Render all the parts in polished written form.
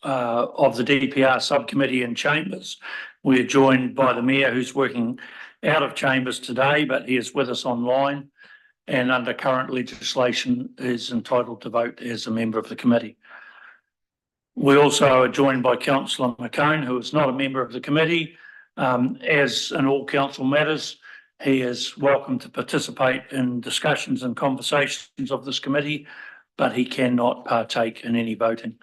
of the DPR subcommittee in Chambers. We're joined by the Mayor, who's working out of Chambers today, but he is with us online, and under current legislation is entitled to vote as a member of the committee. We also are joined by Councillor McCone, who is not a member of the committee. As in all council matters, he is welcome to participate in discussions and conversations of this committee, but he cannot partake in any voting.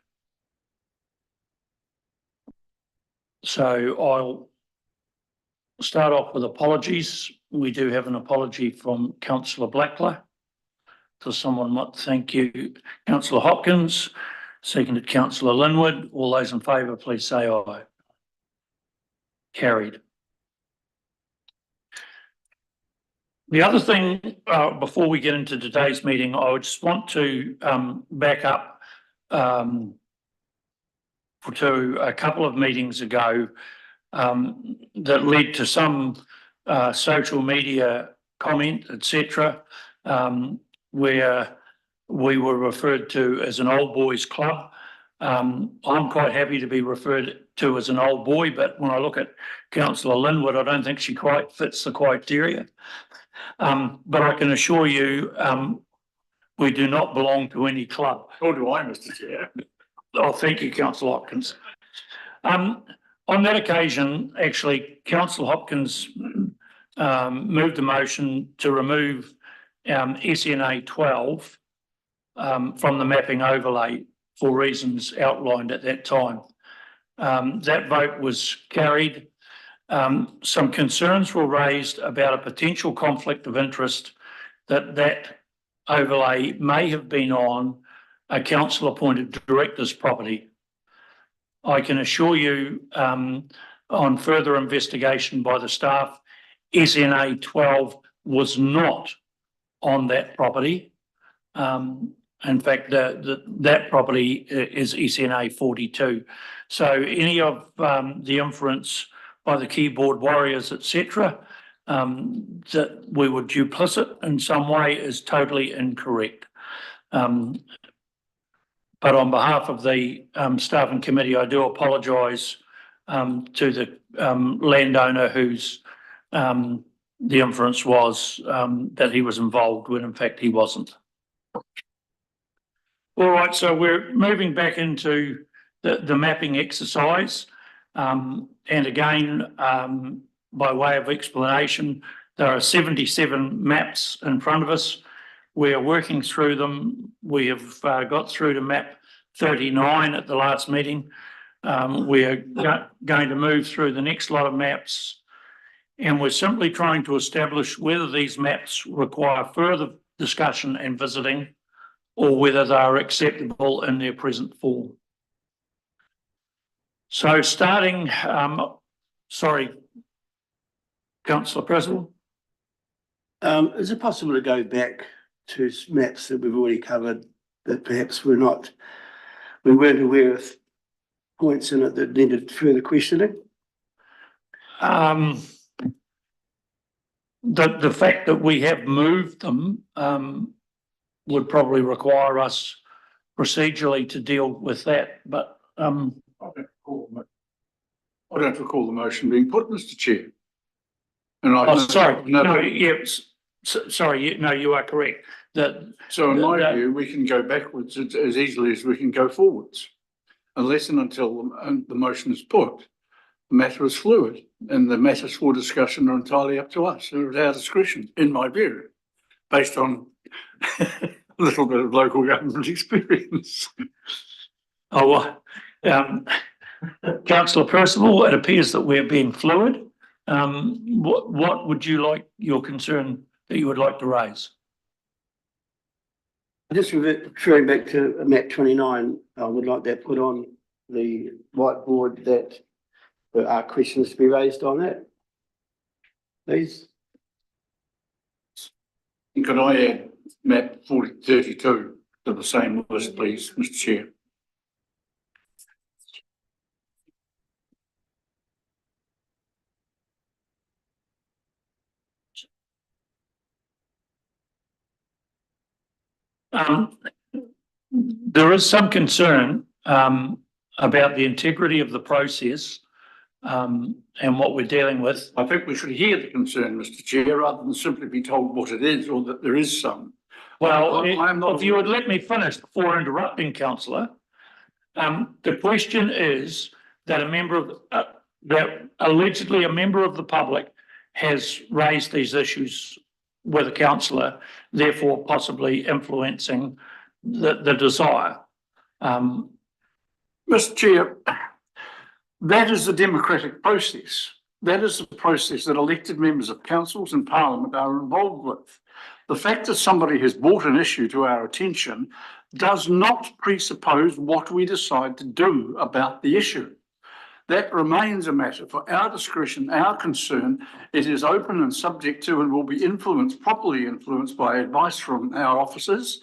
So I'll start off with apologies. We do have an apology from Councillor Blackler. So someone might thank you, Councillor Hopkins, seconded Councillor Linwood. All those in favour, please say aye. Carried. The other thing, before we get into today's meeting, I would just want to back up to a couple of meetings ago that led to some social media comment, etc., where we were referred to as an old boys club. I'm quite happy to be referred to as an old boy, but when I look at Councillor Linwood, I don't think she quite fits the criteria. But I can assure you, we do not belong to any club. Nor do I, Mr. Chair. Oh, thank you, Councillor Hopkins. On that occasion, actually, Councillor Hopkins moved a motion to remove SNA 12 from the mapping overlay for reasons outlined at that time. That vote was carried. Some concerns were raised about a potential conflict of interest that overlay may have been on a council-appointed director's property. I can assure you, on further investigation by the staff, SNA 12 was not on that property. In fact, that property is SNA 42. So any of the inference by the keyboard warriors, etc., that we were duplicit in some way is totally incorrect. But on behalf of the staff and committee, I do apologise to the landowner whose the inference was that he was involved when in fact he wasn't. All right, so we're moving back into the mapping exercise. And again, by way of explanation, there are 77 maps in front of us. We are working through them. We have got through to map 39 at the last meeting. We are going to move through the next lot of maps, and we're simply trying to establish whether these maps require further discussion and visiting or whether they are acceptable in their present form. So starting, sorry, Councillor Percival. Is it possible to go back to maps that we've already covered that perhaps we weren't aware of points in it that needed further questioning? The fact that we have moved them would probably require us procedurally to deal with that, but I don't recall the motion being put, Mr. Chair. And sorry, no, yes, sorry, no, you are correct. So in my view, we can go backwards as easily as we can go forwards, unless and until the motion is put. The matter is fluid, and the matters for discussion are entirely up to us. They're at our discretion, in my view, based on a little bit of local government experience. Oh, Councillor Percival, it appears that we're being fluid. What would you like, your concern that you would like to raise? Just referring back to map 29, I would like that put on the whiteboard that there are questions to be raised on that, please. Could I add map 32 to the same list, please, Mr. Chair? There is some concern about the integrity of the process, and what we're dealing with. I think we should hear the concern, Mr. Chair, rather than simply be told what it is or that there is some. Well, I'm not- if you would let me finish before interrupting, councillor. The question is that that allegedly a member of the public has raised these issues with a councillor, therefore possibly influencing the desire. Mr. Chair, that is the democratic process. That is the process that elected members of councils and parliament are involved with. The fact that somebody has brought an issue to our attention does not presuppose what we decide to do about the issue. That remains a matter for our discretion, our concern. It is open and subject to and will be properly influenced by advice from our officers.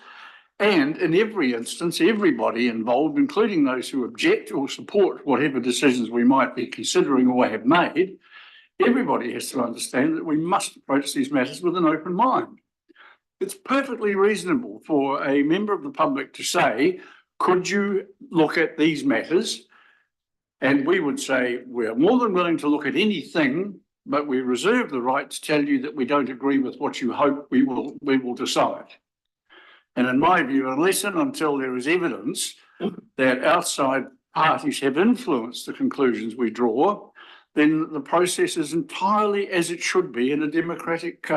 And in every instance, everybody involved, including those who object or support whatever decisions we might be considering or have made, everybody has to understand that we must approach these matters with an open mind. It's perfectly reasonable for a member of the public to say, could you look at these matters? And we would say, we're more than willing to look at anything, but we reserve the right to tell you that we don't agree with what you hope we will decide. And in my view, unless and until there is evidence that outside parties have influenced the conclusions we draw, then the process is entirely as it should be in a democratic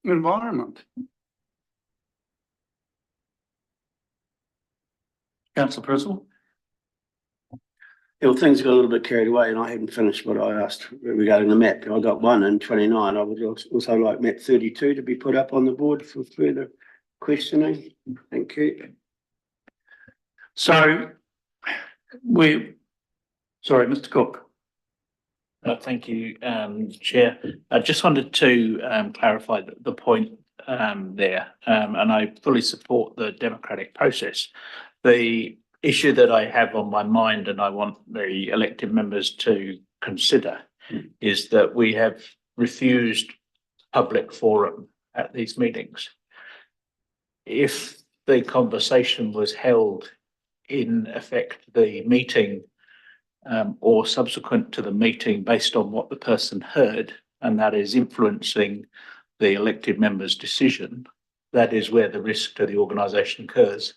environment. Councillor Percival? Well, things got a little bit carried away and I hadn't finished what I asked regarding the map. I got 1 and 29. I would also like map 32 to be put up on the board for further questioning. Thank you. So sorry, Mr. Cook. Thank you, Chair. I just wanted to clarify the point there, and I fully support the democratic process. The issue that I have on my mind and I want the elected members to consider is that we have refused public forum at these meetings. If the conversation was held in effect, the meeting or subsequent to the meeting based on what the person heard, and that is influencing the elected member's decision, that is where the risk to the organisation occurs.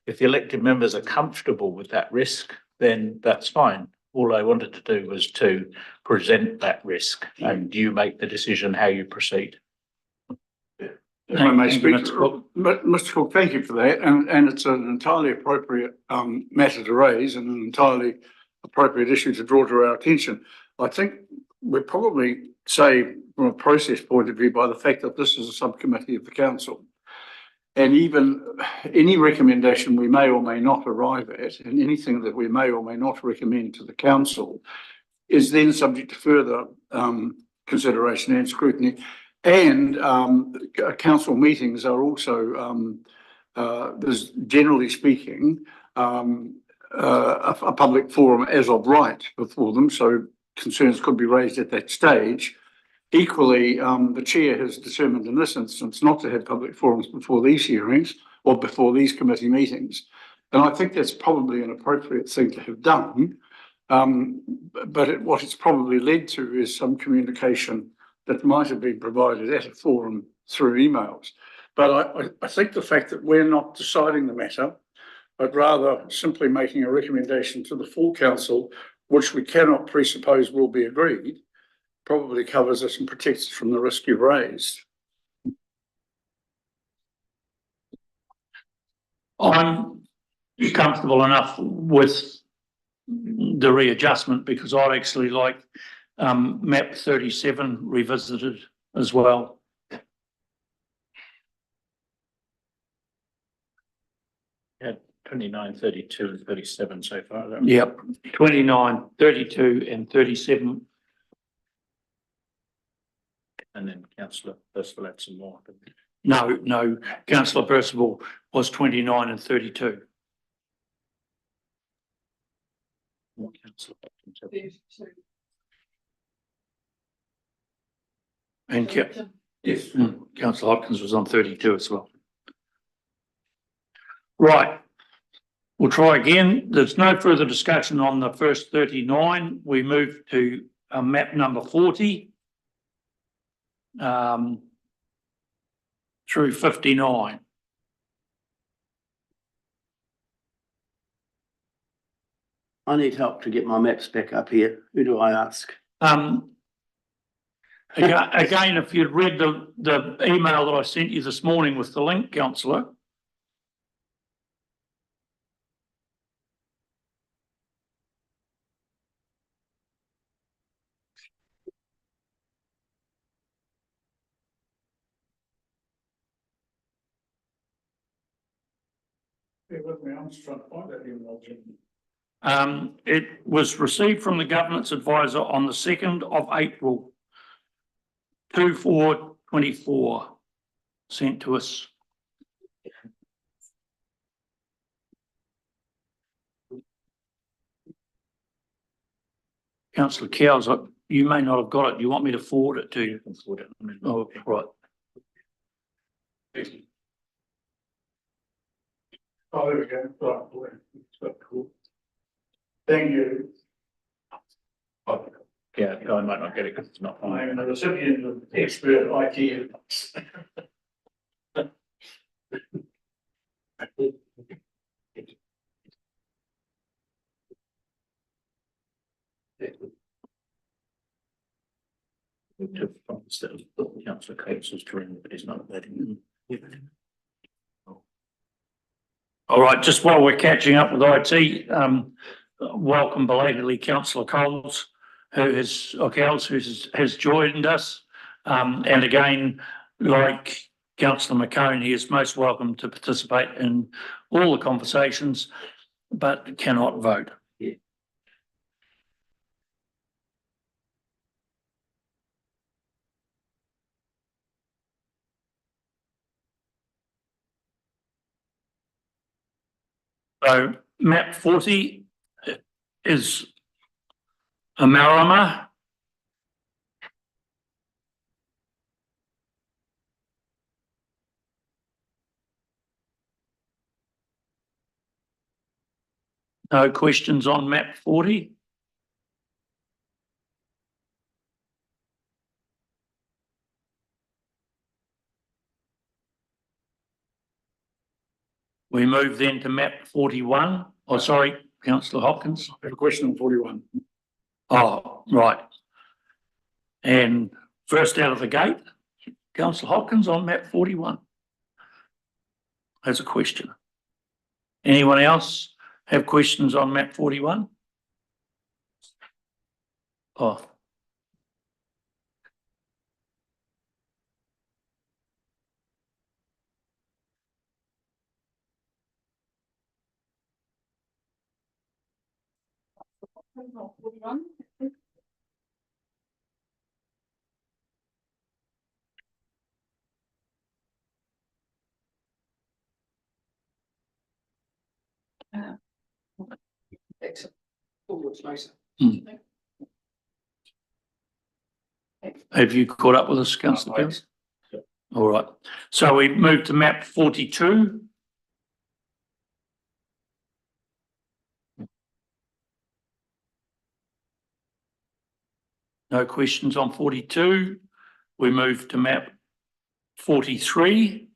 If the elected members are comfortable with that risk, then that's fine. All I wanted to do was to present that risk and you make the decision how you proceed. If I may speak, Mr. Cook. Mr. Cook, thank you for that. And it's an entirely appropriate matter to raise and an entirely appropriate issue to draw to our attention. I think we're probably say from a process point of view by the fact that this is a subcommittee of the council. And even any recommendation we may or may not arrive at, and anything that we may or may not recommend to the council, is then subject to further consideration and scrutiny. And council meetings are also, there's generally speaking, a public forum as of right before them, so concerns could be raised at that stage. Equally, the chair has determined in this instance not to have public forums before these hearings or before these committee meetings. And I think that's probably an appropriate thing to have done. But what it's probably led to is some communication that might have been provided at a forum through emails. But I think the fact that we're not deciding the matter, but rather simply making a recommendation to the full council, which we cannot presuppose will be agreed, probably covers us and protects us from the risk you've raised. I'm comfortable enough with the readjustment because I'd actually like map 37 revisited as well. Yeah, 29, 32 and 37 so far. Yep, 29, 32 and 37. And then Councillor Percival had some more. No, Councillor Percival was 29 and 32. More Councillor And Yes. Councillor Hopkins was on 32 as well. Right. We'll try again. There's no further discussion on the first 39. We move to map number 40. Through 59. I need help to get my maps back up here. Who do I ask? Again, if you'd read the email that I sent you this morning with the link, councillor. I'm just trying to find that email. It was received from the governance advisor on the 2nd of April, 24/24, sent to us. Councillor Cowles, you may not have got it. You want me to forward it to you? Forward it. Oh, right. Oh, there we go. Right. Thank you. Oh, yeah, I might not get it because it's not. I am the recipient of expert IT. Councillor Coates is trying, but he's not letting them. All right, just while we're catching up with IT, welcome belatedly Councillor Coles, who has joined us. And again, like Councillor McCone, he is most welcome to participate in all the conversations, but cannot vote. So map 40 is Amarama. No questions on map 40? We move then to map 41. Oh, sorry, Councillor Hopkins. I have a question on 41. Oh, right. And first out of the gate, Councillor Hopkins on map 41. Has a question. Anyone else have questions on map 41? Oh. Have you caught up with us, Councillor Pence? All right. So we move to map 42. No questions on 42. We move to map 43.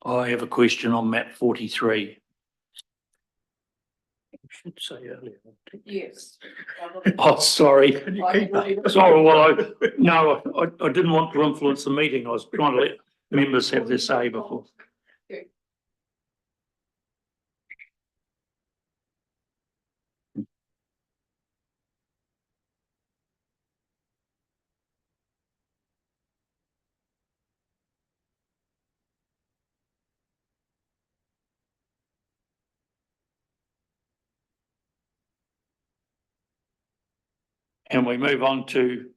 I have a question on map 43. Should say earlier. Yes. Oh, sorry. Can you keep that? Sorry, well, I didn't want to influence the meeting. I was trying to let members have their say before. And we move on to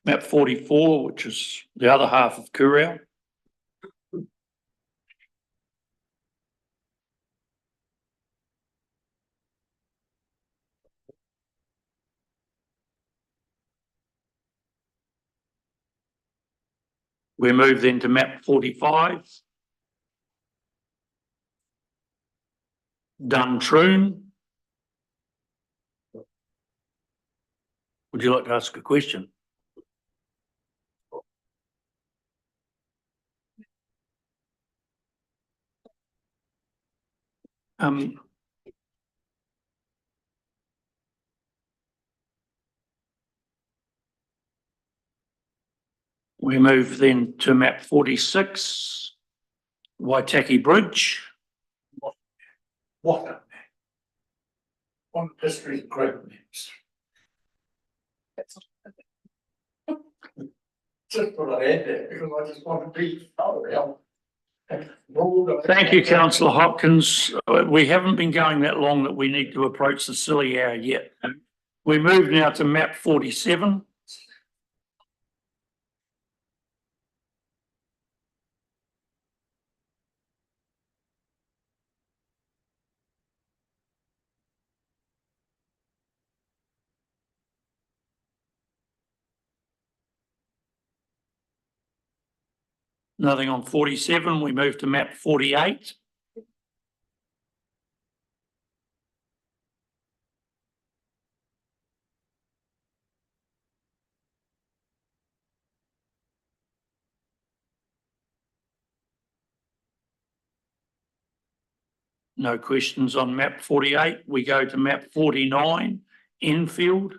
map 44, which is the other half of Kurio. We move then to map 45. Duntroon. Would you like to ask a question? We move then to map 46, Waitaki Bridge. What a map. One history of great maps. Just what I had there, because I just want to be, Thank you, councillor Hopkins. We haven't been going that long that we need to approach the silly hour yet. We move now to map 47. Nothing on 47. We move to map 48. No questions on map 48. We go to map 49, Enfield.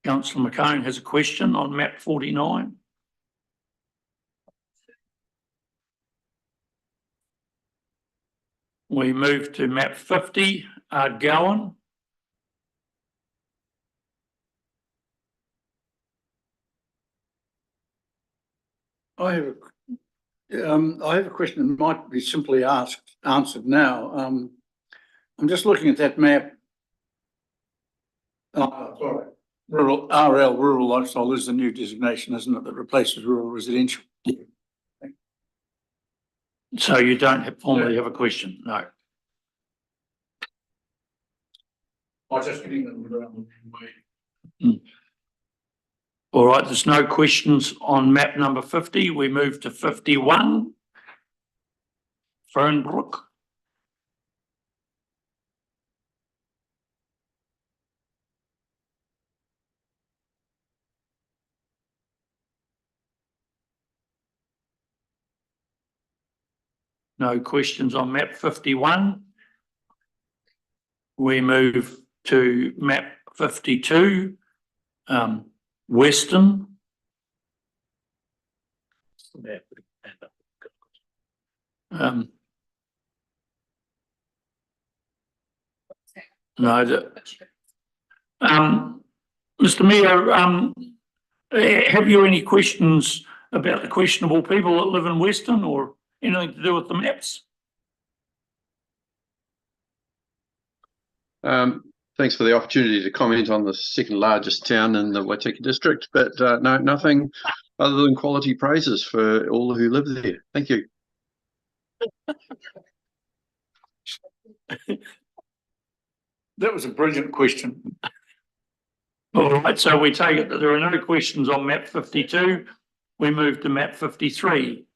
Councillor McCone has a question on map 49. We move to map 50, Ardgowan. I have a question that might be simply answered now. I'm just looking at that map. Sorry. Rural lifestyle is the new designation, isn't it, that replaces rural residential? So you don't formally have a question? No. I just getting them around the way. All right, there's no questions on map number 50. We move to 51, Fernbrook. No questions on map 51. We move to map 52, Western. Mr. Mayor, have you any questions about the questionable people that live in Western or anything to do with the maps? Thanks for the opportunity to comment on the second largest town in the Waitaki district, but no, nothing other than quality praises for all who live there. Thank you. That was a brilliant question. All right, so we take it that there are no questions on map 52. We move to map 53.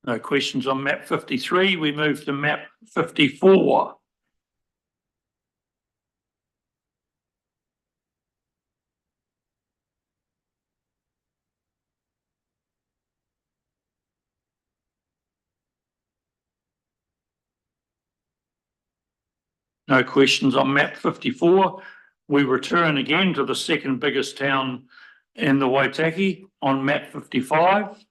No questions on map 53. We move to map 54. No questions on map 54. We return again to the second biggest town in the Waitaki on map 55.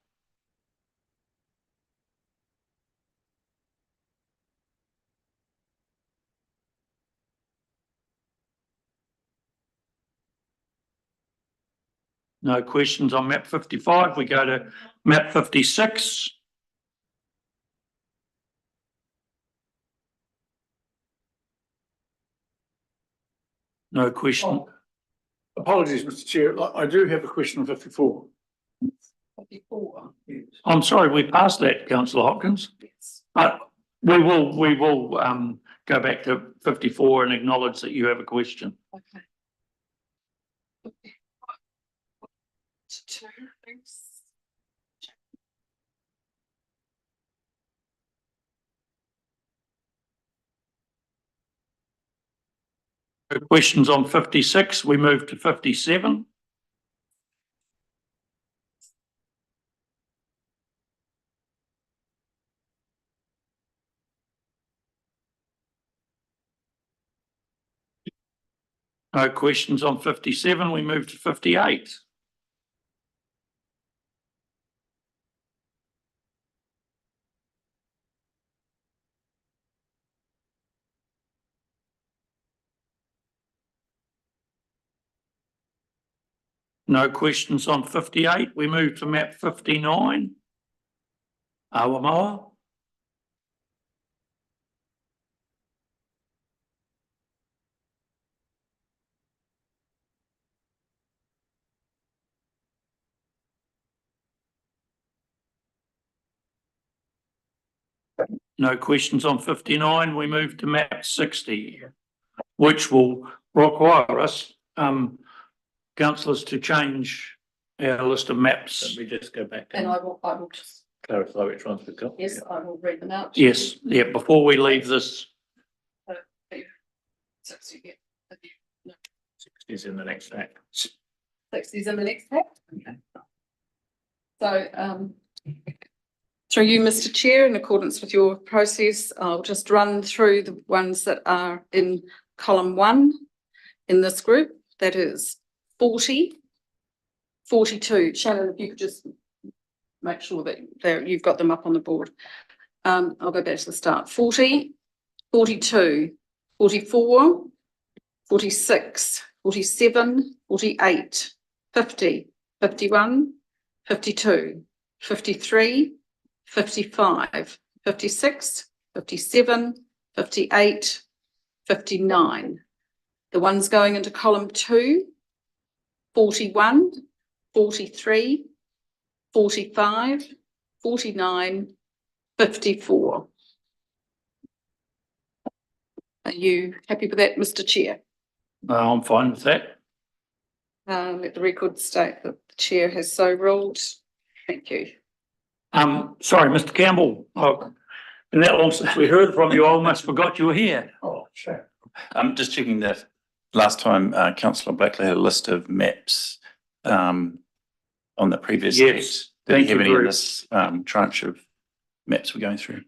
No questions on map 55. We go to map 56. No question. Apologies, Mr Chair, I do have a question on 54. I'm sorry, we passed that, councillor Hopkins. We will go back to 54 and acknowledge that you have a question. Okay. Two, thanks. Questions on 56, we move to 57. No questions on 57, we move to 58. No questions on 58, we move to map 59. Awamoa. No questions on 59, we move to map 60, which will require us, councillors, to change our list of maps. Let me just go back And and I will just, clarify which ones we've got. yes, I will read them out. Yes, yeah, before we leave this, 60, yeah. 60's in the next act. 60's in the next pack. Okay. So, through you, Mr Chair, in accordance with your process, I'll just run through the ones that are in column 1 in this group. That is 40, 42. Shannon, if you could just make sure that you've got them up on the board. I'll go back to the start. 40, 42, 44, 46, 47, 48, 50, 51, 52, 53, 55, 56, 57, 58, 59. The ones going into column 2, 41, 43, 45, 49, 54. Are you happy with that, Mr Chair? I'm fine with that. Let the record state that the chair has so ruled. Thank you. Sorry, Mr Campbell, been that long since we heard from you, I almost forgot you were here. Oh, sure. I'm just checking that last time councillor Blackley had a list of maps on the previous Yes, text. Did thank he have you any in very- this tranche of maps we're going through?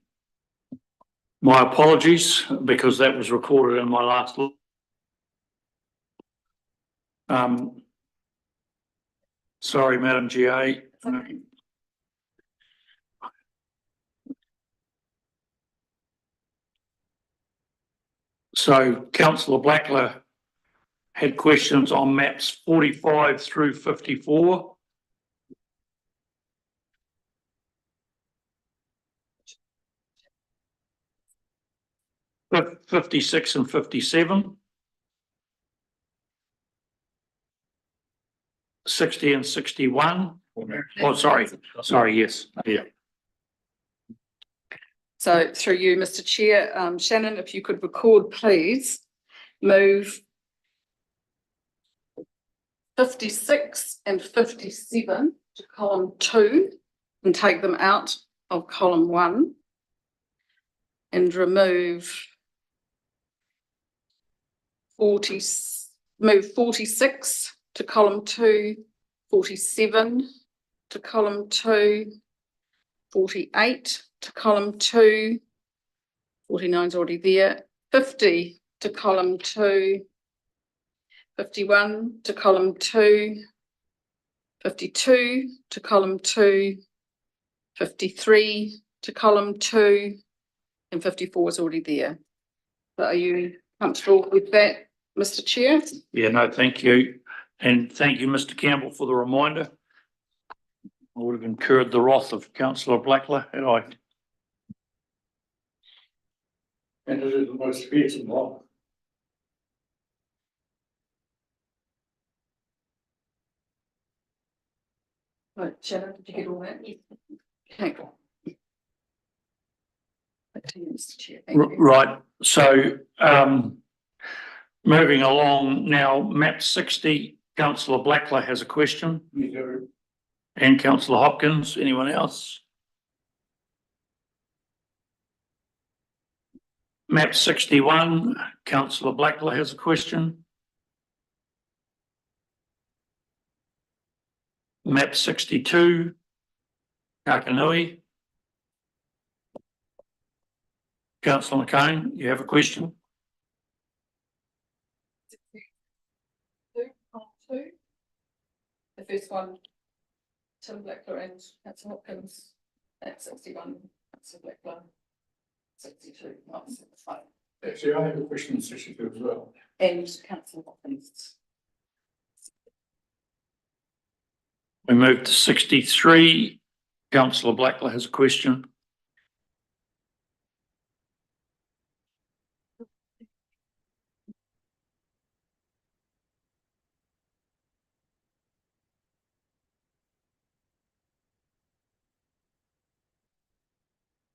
My apologies, because that was recorded in my last look. Sorry, Madam GA. So councillor Blackler had questions on maps 45 through 54. Fif- 56 and 57. 60 and 61. Oh, sorry, yes. Yeah. So through you, Mr Chair, Shannon, if you could record, please, move 56 and 57 to column 2 and take them out of column 1 and remove move 46 to column 2, 47 to column 2, 48 to column 2, 49 is already there, 50 to column 2, 51 to column 2, 52 to column 2, 53 to column 2, and 54 is already there. So are you comfortable with that, Mr Chair? Yeah, no, thank you. And thank you, Mr Campbell, for the reminder. I would have incurred the wrath of councillor Blackler had I. And it is the most fearsome one. Shannon, did you get all that? Okay. Back to you, Mr. Chair. Thank you. Right, so, moving along now, map 60, councillor Blackler has a question. And councillor Hopkins, anyone else? Map 61, councillor Blackler has a question. Map 62, Kakanui. Councillor McCone, you have a question? Two. The first one, Tim Blackler and Councillor Hopkins at 61, Councillor Blackler 62, not 65. Actually, I have a question on 62 as well. And Councillor Hopkins. We move to 63. Councillor Blackler has a question.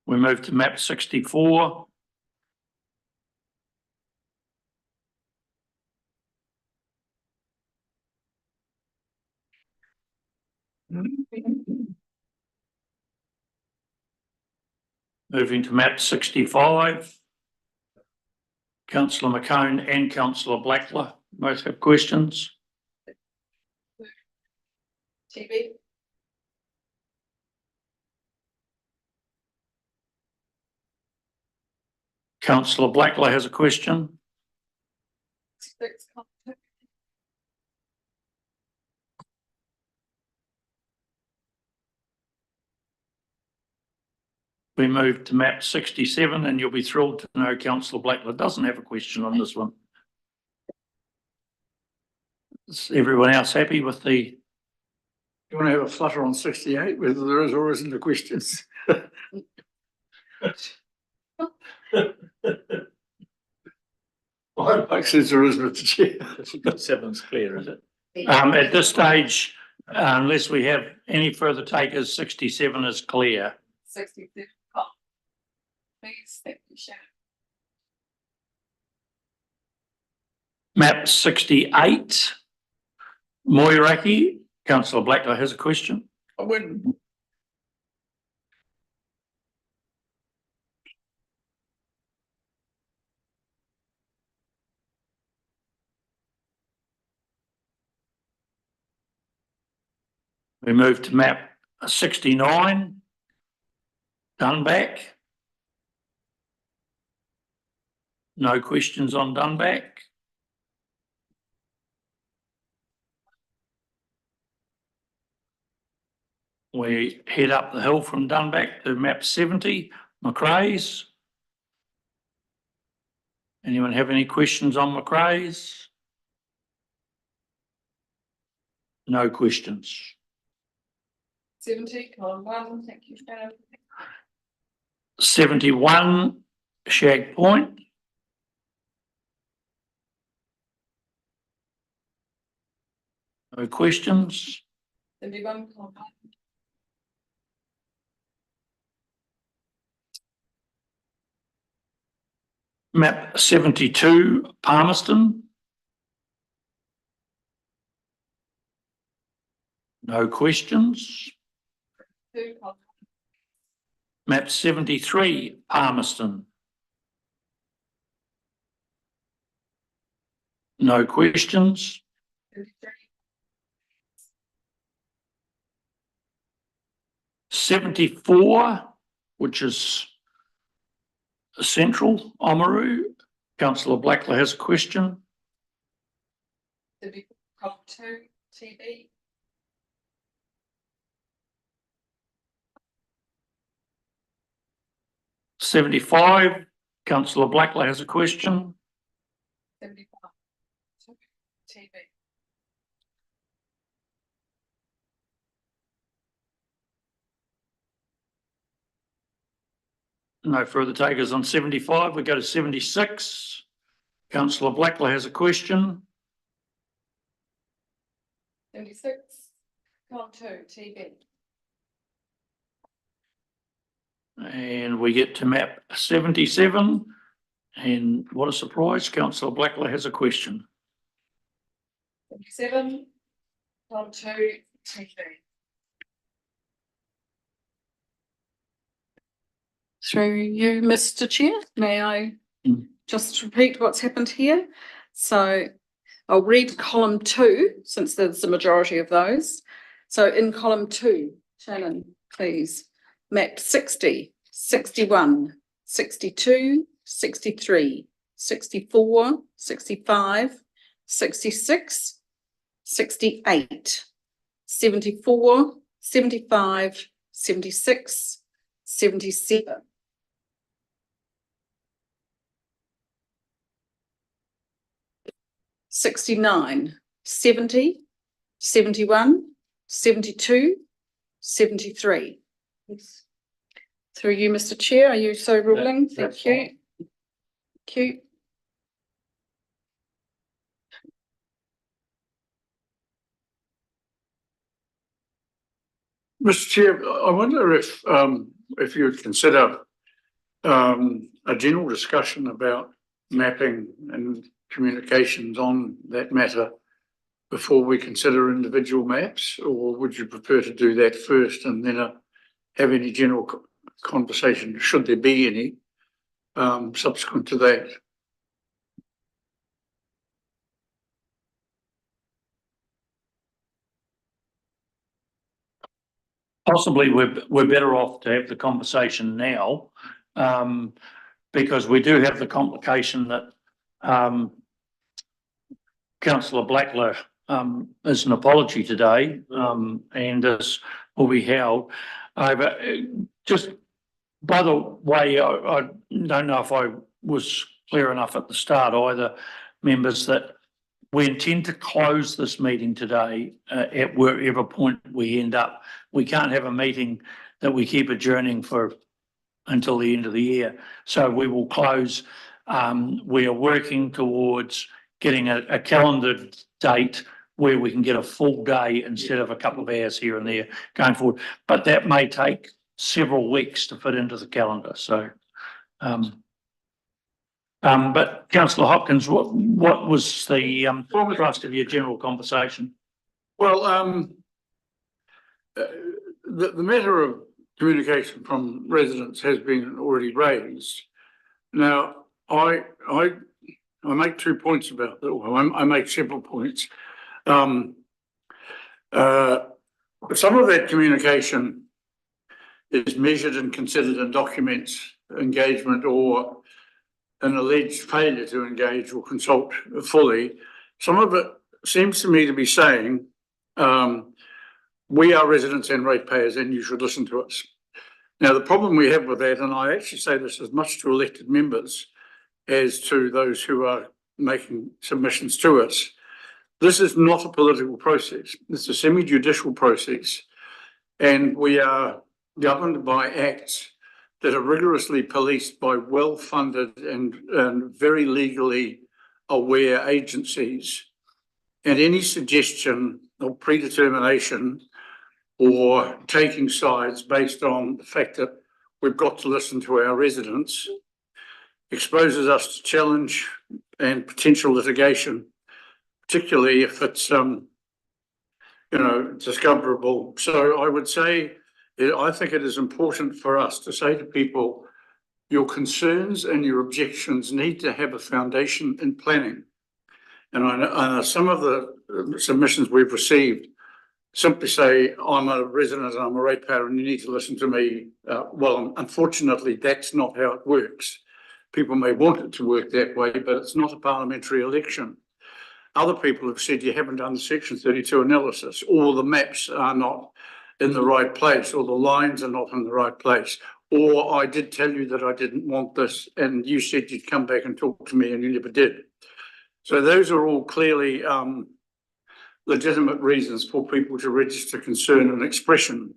We move to map 64. Moving to map 65. Councillor McCone and Councillor Blackler both have questions. TV. Councillor Blackler has a question. 66, Councillor. We move to map 67 and you'll be thrilled to know Councillor Blackler doesn't have a question on this one. Is everyone else happy with the? You want to have a flutter on 68, whether there is or isn't the questions? Mike says there is, Mr. Chair. Seven's clear, is it? At this stage, unless we have any further takers, 67 is clear. 67, please, thank you, Shannon. Map 68, Moiraki. Councillor Blackler has a question. I wouldn't. We move to map 69, Dunback. No questions on Dunback. We head up the hill from Dunback to map 70, Macraes. Anyone have any questions on Macraes? No questions. 70, column 1, thank you, Shannon. 71, Shag Point. No questions. 71, column 1. Map 72, Palmerston. No questions. 2, column Map 73, Palmerston. No questions. 33, 74, which is Central Oamaru. Councillor Blackler has a question. 34, column 2, TV. '75, Councillor Blackler has a question. 75, TV. No further takers on 75. We go to 76. Councillor Blackler has a question. 76, column 2, TV. And we get to map 77. And what a surprise, councillor Blackler has a question. 7, 1, 2, 2, 3. Through you, Mr. Chair, may I just repeat what's happened here? So I'll read column 2, since there's the majority of those. So in column 2, Shannon, please, map 60, 61, 62, 63, 64, 65, 66, 68, 74, 75, 76, 77. 69, 70, 71, 72, 73. Yes. Through you, Mr. Chair, are you so ruling? Thank you. Thank you. Mr. Chair, I wonder if you would consider a general discussion about mapping and communications on that matter before we consider individual maps, or would you prefer to do that first and then have any general conversation, should there be any, subsequent to that? Possibly we're better off to have the conversation now, because we do have the complication that councillor Blackler is an apology today, and this will be held. But just by the way, I don't know if I was clear enough at the start either, members, that we intend to close this meeting today at wherever point we end up. We can't have a meeting that we keep adjourning for until the end of the year. So we will close. We are working towards getting a calendar date where we can get a full day instead of a couple of hours here and there going forward. But that may take several weeks to fit into the calendar. So, but councillor Hopkins, what was the thrust of your general conversation? Well, the matter of communication from residents has been already raised. Now, I make 2 points about that. Well, I make several points. Some of that communication is measured and considered and documents engagement or an alleged failure to engage or consult fully. Some of it seems to me to be saying, we are residents and ratepayers and you should listen to us. Now, the problem we have with that, and I actually say this as much to elected members as to those who are making submissions to us, this is not a political process. It's a semi-judicial process, and we are governed by acts that are rigorously policed by well-funded and very legally aware agencies. And any suggestion of predetermination or taking sides based on the fact that we've got to listen to our residents exposes us to challenge and potential litigation, particularly if it's, discoverable. So I would say, I think it is important for us to say to people, your concerns and your objections need to have a foundation in planning. And I know some of the submissions we've received simply say, I'm a resident and I'm a ratepayer and you need to listen to me. Well, unfortunately, that's not how it works. People may want it to work that way, but it's not a parliamentary election. Other people have said you haven't done the Section 32 analysis, or the maps are not in the right place, or the lines are not in the right place, or I did tell you that I didn't want this and you said you'd come back and talk to me and you never did. So those are all clearly legitimate reasons for people to register concern and expression,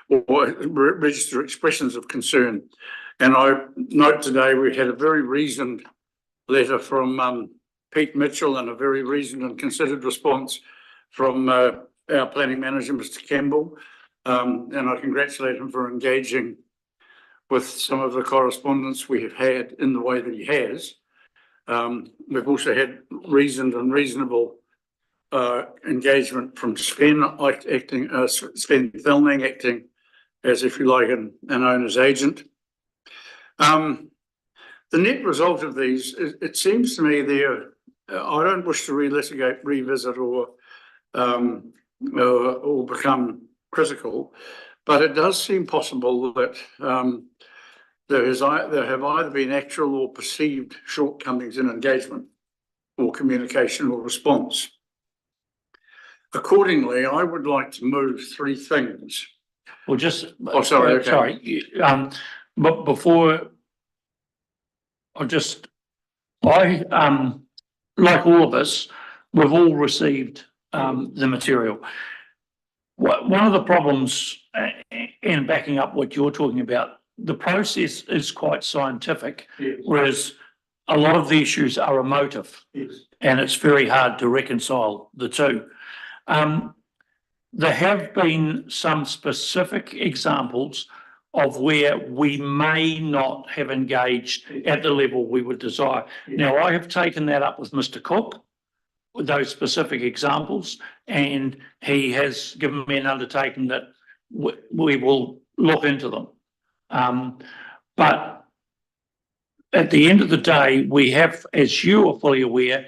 or register expressions of concern. And I note today we had a very reasoned letter from Pete Mitchell and a very reasoned and considered response from our planning manager, Mr. Campbell. And I congratulate him for engaging with some of the correspondence we have had in the way that he has. We've also had reasoned and reasonable engagement from Sven acting, Sven Thilning acting as, if you like, an owner's agent. The net result of these, it seems to me I don't wish to relitigate, revisit or become critical, but it does seem possible that there have either been actual or perceived shortcomings in engagement or communication or response. Accordingly, I would like to move three things. Well, just. Oh, sorry, okay. Sorry, but before, like all of us, we've all received the material. One of the problems, in backing up what you're talking about, the process is quite scientific, Yes. whereas a lot of the issues are emotive, Yes. and it's very hard to reconcile the two. There have been some specific examples of where we may not have engaged at the level we would desire. Now, I have taken that up with Mr. Cook, with those specific examples, and he has given me an undertaking that we will look into them. But at the end of the day, we have, as you are fully aware,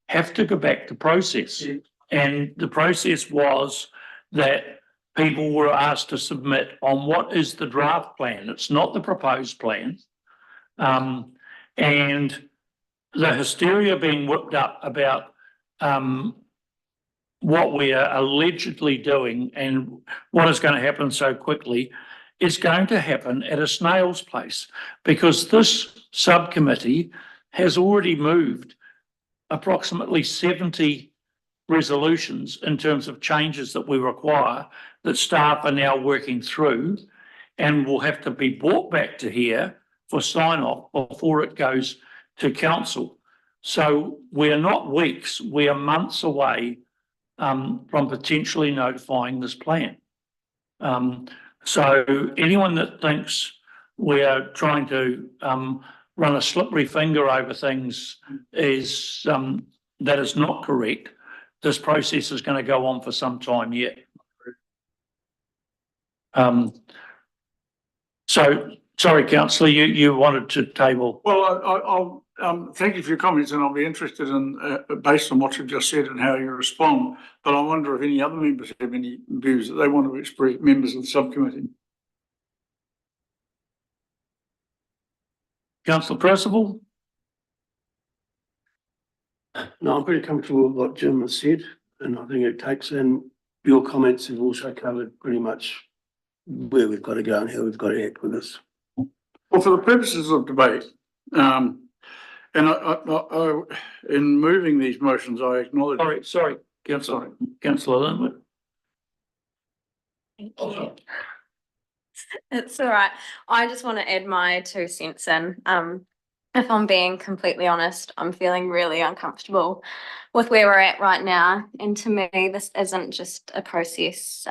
have to go back to process. Yeah. And the process was that people were asked to submit on what is the draft plan. It's not the proposed plan. And the hysteria being whipped up about what we are allegedly doing and what is going to happen so quickly is going to happen at a snail's pace, because this subcommittee has already moved approximately 70 resolutions in terms of changes that we require that staff are now working through and will have to be brought back to here for sign off before it goes to council. So we are not weeks, we are months away from potentially notifying this plan. So anyone that thinks we are trying to run a slippery finger over things is that is not correct. This process is going to go on for some time yet. So, sorry, councillor, you wanted to table. Well, I'll thank you for your comments, and I'll be interested in, based on what you've just said and how you respond. But I wonder if any other members have any views that they want to express, members of the subcommittee. Councillor Percival? No, I'm pretty comfortable with what Jim has said, and I think it takes in, your comments have also covered pretty much where we've got to go and how we've got to act with this. Well, for the purposes of debate, and in moving these motions, I acknowledge. Sorry, councillor Linwood. Thank you. It's all right. I just want to add my 2 cents in. If I'm being completely honest, I'm feeling really uncomfortable with where we're at right now. And to me, this isn't just a process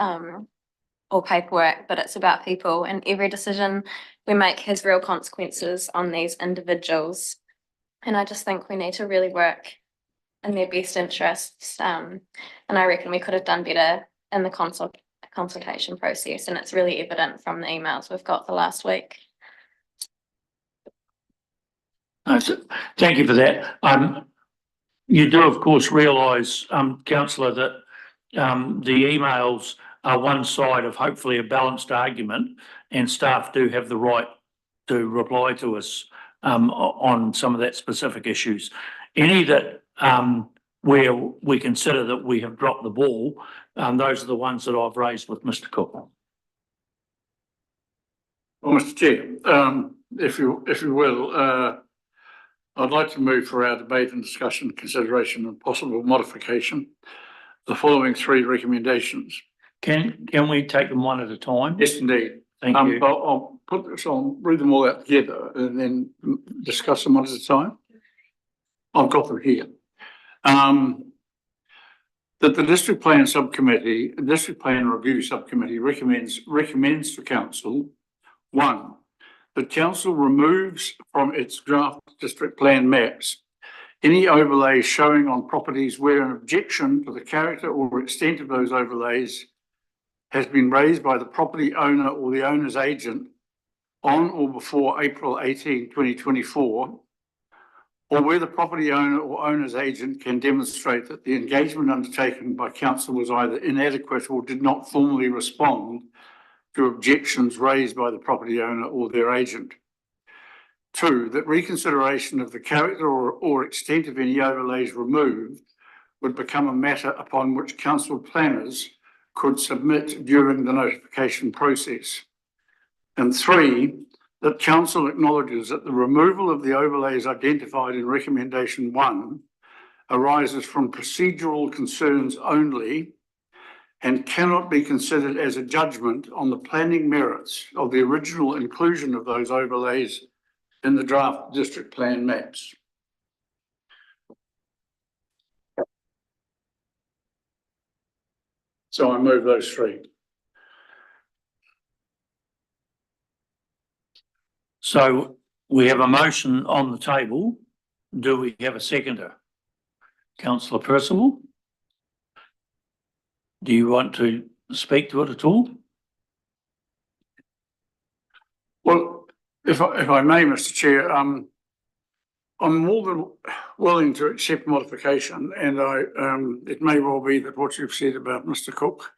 or paperwork, but it's about people, and every decision we make has real consequences on these individuals. And I just think we need to really work in their best interests. And I reckon we could have done better in the consultation process, and it's really evident from the emails we've got the last week. Thank you for that. You do, of course, realise, councillor, that the emails are one side of hopefully a balanced argument, and staff do have the right to reply to us on some of that specific issues. Any that where we consider that we have dropped the ball, those are the ones that I've raised with Mr. Cook. Well, Mr. Chair, if you will, I'd like to move for our debate and discussion, consideration and possible modification, the following 3 recommendations. Can we take them one at a time? Yes, indeed. Thank you. I'll put this on, read them all out together and then discuss them one at a time. I've got them here. That the district plan subcommittee, district plan review subcommittee recommends to council, 1, that council removes from its draft district plan maps any overlays showing on properties where an objection to the character or extent of those overlays has been raised by the property owner or the owner's agent on or before April 18, 2024, or where the property owner or owner's agent can demonstrate that the engagement undertaken by council was either inadequate or did not formally respond to objections raised by the property owner or their agent. 2, that reconsideration of the character or extent of any overlays removed would become a matter upon which council planners could submit during the notification process. And 3, that council acknowledges that the removal of the overlays identified in recommendation 1 arises from procedural concerns only and cannot be considered as a judgment on the planning merits of the original inclusion of those overlays in the draft district plan maps. So I move those 3. So we have a motion on the table. Do we have a seconder? Councillor Percival? Do you want to speak to it at all? Well, if I may, Mr. Chair, I'm more than willing to accept modification, and it may well be that what you've said about Mr. Cook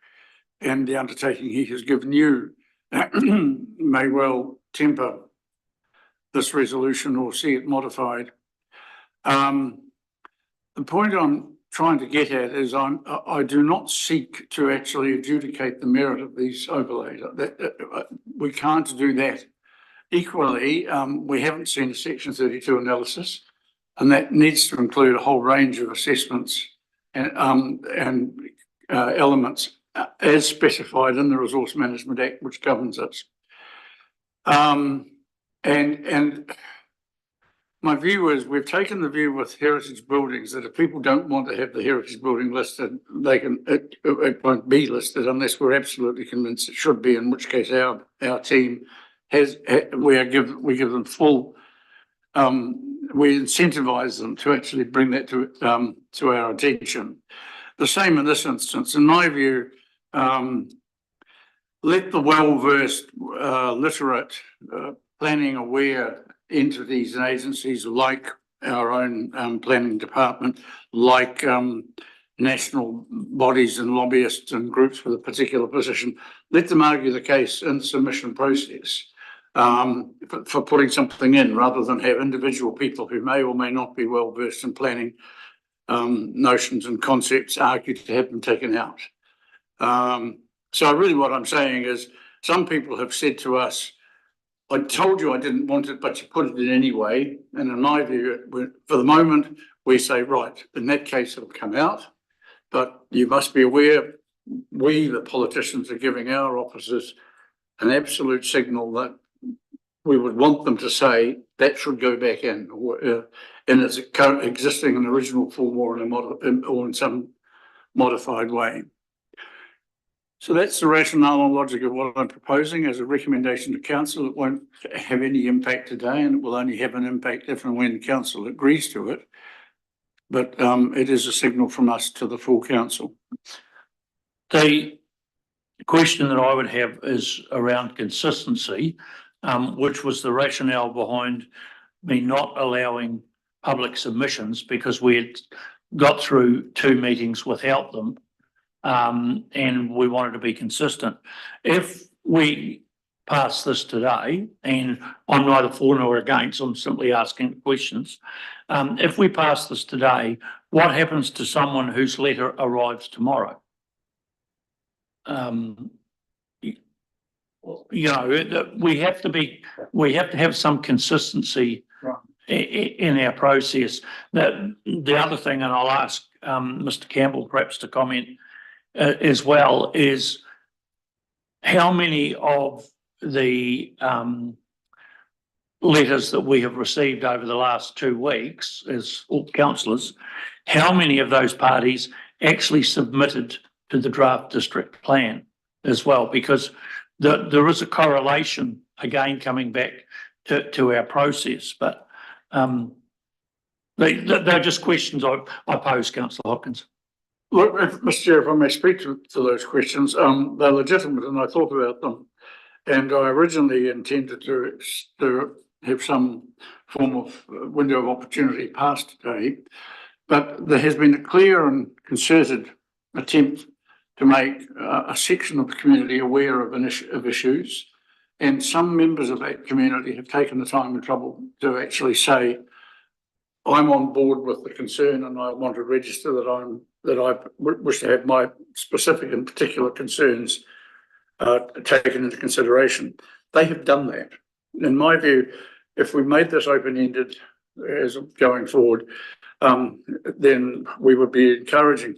and the undertaking he has given you may well temper this resolution or see it modified. The point I'm trying to get at is I do not seek to actually adjudicate the merit of these overlays. We can't do that. Equally, we haven't seen a Section 32 analysis, and that needs to include a whole range of assessments and elements as specified in the Resource Management Act, which governs us. And my view is we've taken the view with heritage buildings that if people don't want to have the heritage building listed, they can, it won't be listed unless we're absolutely convinced it should be, in which case our team has, we give them full, we incentivize them to actually bring that to our attention. The same in this instance, in my view, let the well-versed, literate, planning aware entities and agencies like our own planning department, like national bodies and lobbyists and groups with a particular position, let them argue the case in the submission process for putting something in, rather than have individual people who may or may not be well versed in planning notions and concepts argue to have them taken out. So really what I'm saying is some people have said to us, I told you I didn't want it, but you put it in anyway. And in my view, for the moment, we say, right, in that case, it'll come out. But you must be aware, we, the politicians, are giving our officers an absolute signal that we would want them to say that should go back in, or in its current existing and original form, or in some modified way. So that's the rationale and logic of what I'm proposing as a recommendation to council. It won't have any impact today, and it will only have an impact if and when council agrees to it. But it is a signal from us to the full council. The question that I would have is around consistency, which was the rationale behind me not allowing public submissions, because we had got through 2 meetings without them. And we wanted to be consistent. If we pass this today, and I'm neither for nor against, I'm simply asking questions. If we pass this today, what happens to someone whose letter arrives tomorrow? You know, we have to have some consistency in our process. The other thing, and I'll ask Mr. Campbell perhaps to comment as well, is how many of the letters that we have received over the last 2 weeks as all councillors, how many of those parties actually submitted to the draft district plan as well? Because there is a correlation, again, coming back to our process, but they're just questions I pose, Councillor Hopkins. Look, Mr. Chair, if I may speak to those questions, they're legitimate and I thought about them. And I originally intended to have some form of window of opportunity passed today. But there has been a clear and concerted attempt to make a section of the community aware of issues. And some members of that community have taken the time and trouble to actually say, I'm on board with the concern and I want to register that I wish to have my specific and particular concerns taken into consideration. They have done that. In my view, if we made this open-ended as going forward, then we would be encouraging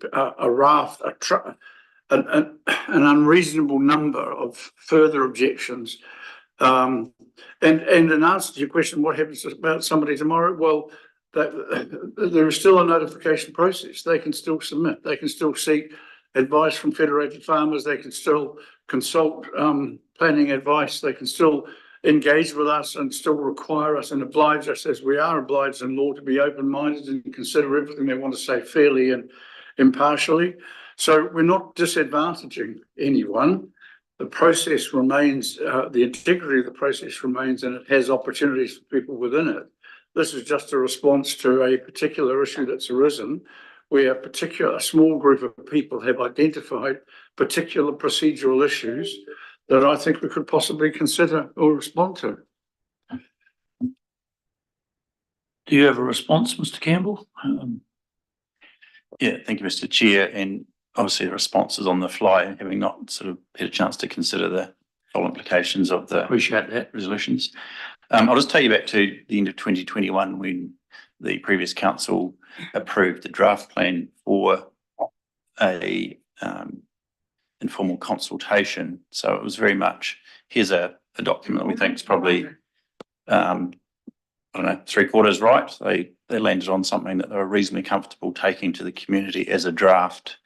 an unreasonable number of further objections. And in answer to your question, what happens about somebody tomorrow? Well, there is still a notification process. They can still submit. They can still seek advice from Federated Farmers. They can still consult planning advice. They can still engage with us and still require us and oblige us, as we are obliged in law, to be open-minded and consider everything they want to say fairly and impartially. So we're not disadvantaging anyone. The process remains, the integrity of the process remains, and it has opportunities for people within it. This is just a response to a particular issue that's arisen, where a small group of people have identified particular procedural issues that I think we could possibly consider or respond to. Do you have a response, Mr. Campbell? Yeah, thank you, Mr. Chair. And obviously the response is on the fly, having not sort of had a chance to consider the full implications of the Appreciate that. resolutions. I'll just take you back to the end of 2021 when the previous council approved the draft plan for a informal consultation. So it was very much, here's a document that we think is probably, I don't know, 3/4 right. They landed on something that they were reasonably comfortable taking to the community as a draft.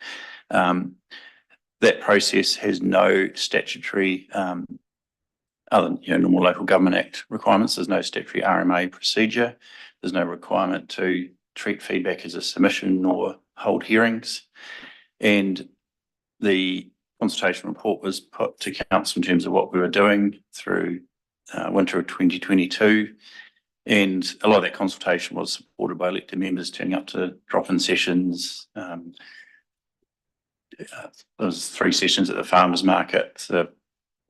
That process has no statutory, other than normal Local Government Act requirements. There's no statutory RMA procedure. There's no requirement to treat feedback as a submission or hold hearings. And the consultation report was put to council in terms of what we were doing through winter of 2022. And a lot of that consultation was supported by elected members turning up to drop-in sessions. There was 3 sessions at the farmers market, the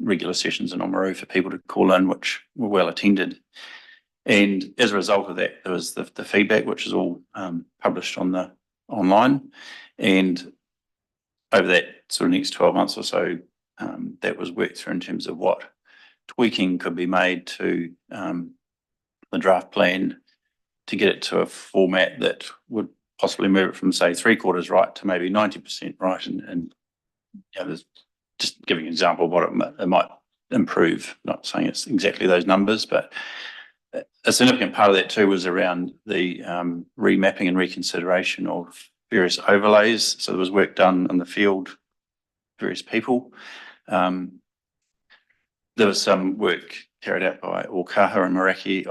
regular sessions in Oamaru for people to call in, which were well attended. And as a result of that, there was the feedback, which is all published on the online. And over that sort of next 12 months or so, that was worked through in terms of what tweaking could be made to the draft plan to get it to a format that would possibly move it from, say, 3/4 right to maybe 90% right. And there's just giving an example of what it might improve, not saying it's exactly those numbers, but a significant part of that too was around the remapping and reconsideration of various overlays. So there was work done in the field, various people. There was some work carried out by Ōkaha and Meraki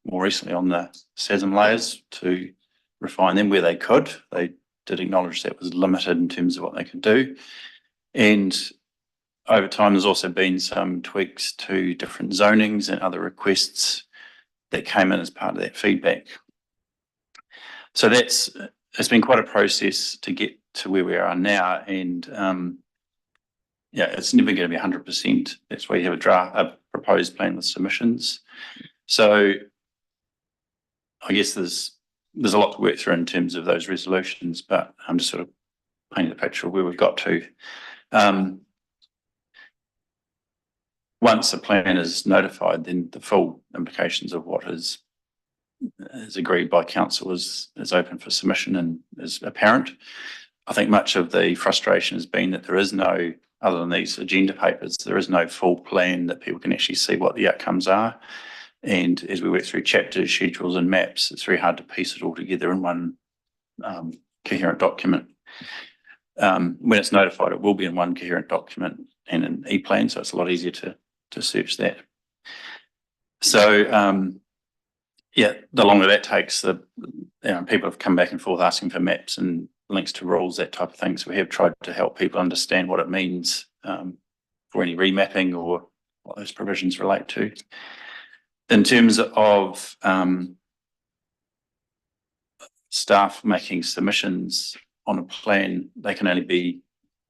more recently on the SASM layers to refine them where they could. They did acknowledge that was limited in terms of what they could do. And over time, there's also been some tweaks to different zonings and other requests that came in as part of that feedback. So it's been quite a process to get to where we are now. And it's never going to be 100%. That's why you have a proposed plan with submissions. So I guess there's a lot to work through in terms of those resolutions, but I'm just sort of painting the picture of where we've got to. Once a plan is notified, then the full implications of what is agreed by council is open for submission and is apparent. I think much of the frustration has been that there is no, other than these agenda papers, there is no full plan that people can actually see what the outcomes are. And as we work through chapters, schedules and maps, it's very hard to piece it all together in one coherent document. When it's notified, it will be in one coherent document and an e-plan, so it's a lot easier to search that. So, yeah, the longer that takes, people have come back and forth asking for maps and links to rules, that type of thing. So we have tried to help people understand what it means for any remapping or what those provisions relate to. In terms of staff making submissions on a plan, they can only be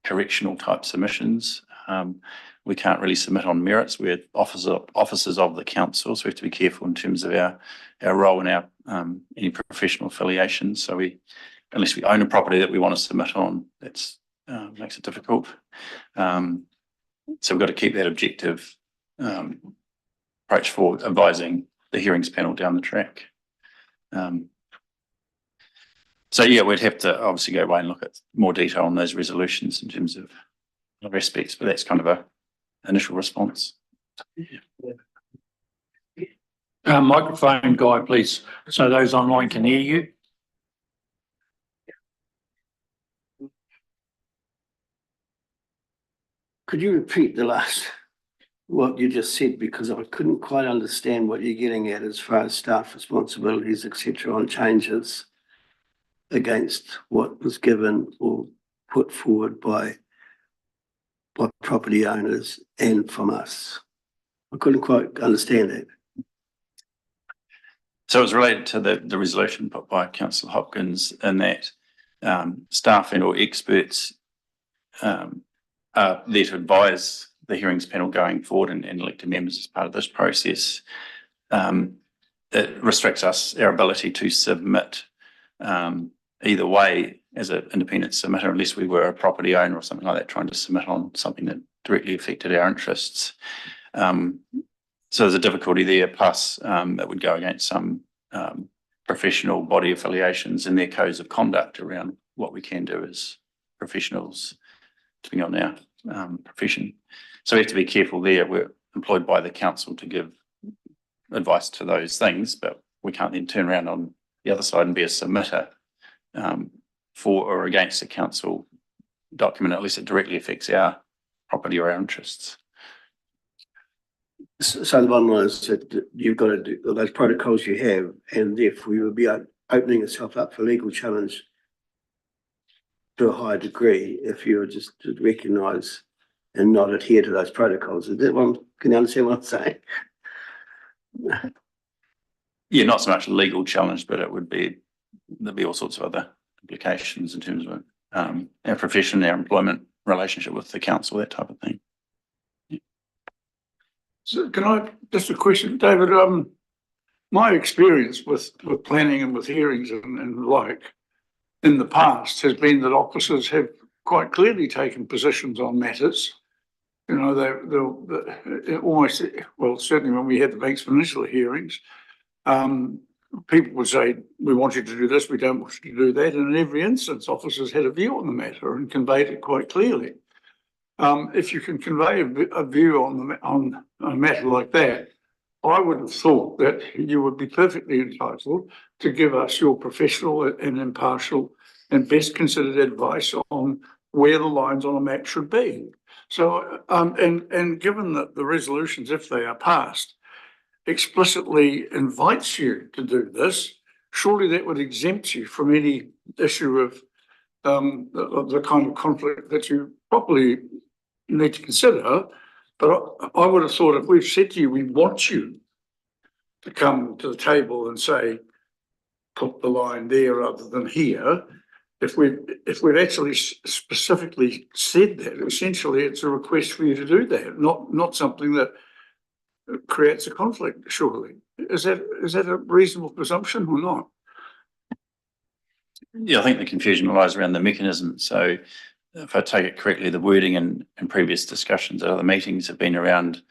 correctional type submissions. We can't really submit on merits. We're officers of the council, so we have to be careful in terms of our role and our any professional affiliations. So unless we own a property that we want to submit on, that's makes it difficult. So we've got to keep that objective approach for advising the hearings panel down the track. So yeah, we'd have to obviously go away and look at more detail on those resolutions in terms of other aspects, but that's kind of a initial response. Microphone guy, please, so those online can hear you. Could you repeat what you just said, because I couldn't quite understand what you're getting at as far as staff responsibilities, etc., on changes against what was given or put forward by property owners and from us. I couldn't quite understand that. So it was related to the resolution put by Councillor Hopkins in that staff and or experts are there to advise the hearings panel going forward and elected members as part of this process. It restricts our ability to submit either way as an independent submitter, unless we were a property owner or something like that, trying to submit on something that directly affected our interests. So there's a difficulty there, plus that would go against some professional body affiliations and their codes of conduct around what we can do as professionals, depending on our profession. So we have to be careful there. We're employed by the council to give advice to those things, but we can't then turn around on the other side and be a submitter for or against a council document, unless it directly affects our property or our interests. So the bottom line is that you've got to do those protocols you have, and therefore you will be opening yourself up for legal challenge to a higher degree if you were just to recognise and not adhere to those protocols. Is that one? Can you understand what I'm saying? Yeah, not so much a legal challenge, but there'd be all sorts of other implications in terms of our profession, our employment relationship with the council, that type of thing. Yeah. So can I, just a question, David, my experience with planning and with hearings and like in the past has been that officers have quite clearly taken positions on matters. You know, they're almost, well, certainly when we had the Banks Peninsula hearings, people would say, we want you to do this, we don't want you to do that. And in every instance, officers had a view on the matter and conveyed it quite clearly. If you can convey a view on a matter like that, I would have thought that you would be perfectly entitled to give us your professional and impartial and best considered advice on where the lines on a map should be. So, and given that the resolutions, if they are passed, explicitly invites you to do this, surely that would exempt you from any issue of the kind of conflict that you properly need to consider. But I would have thought if we've said to you, we want you to come to the table and say, put the line there rather than here. If we've actually specifically said that, essentially it's a request for you to do that, not something that creates a conflict, surely. Is that a reasonable presumption or not? Yeah, I think the confusion lies around the mechanism. So if I take it correctly, the wording in previous discussions at other meetings have been around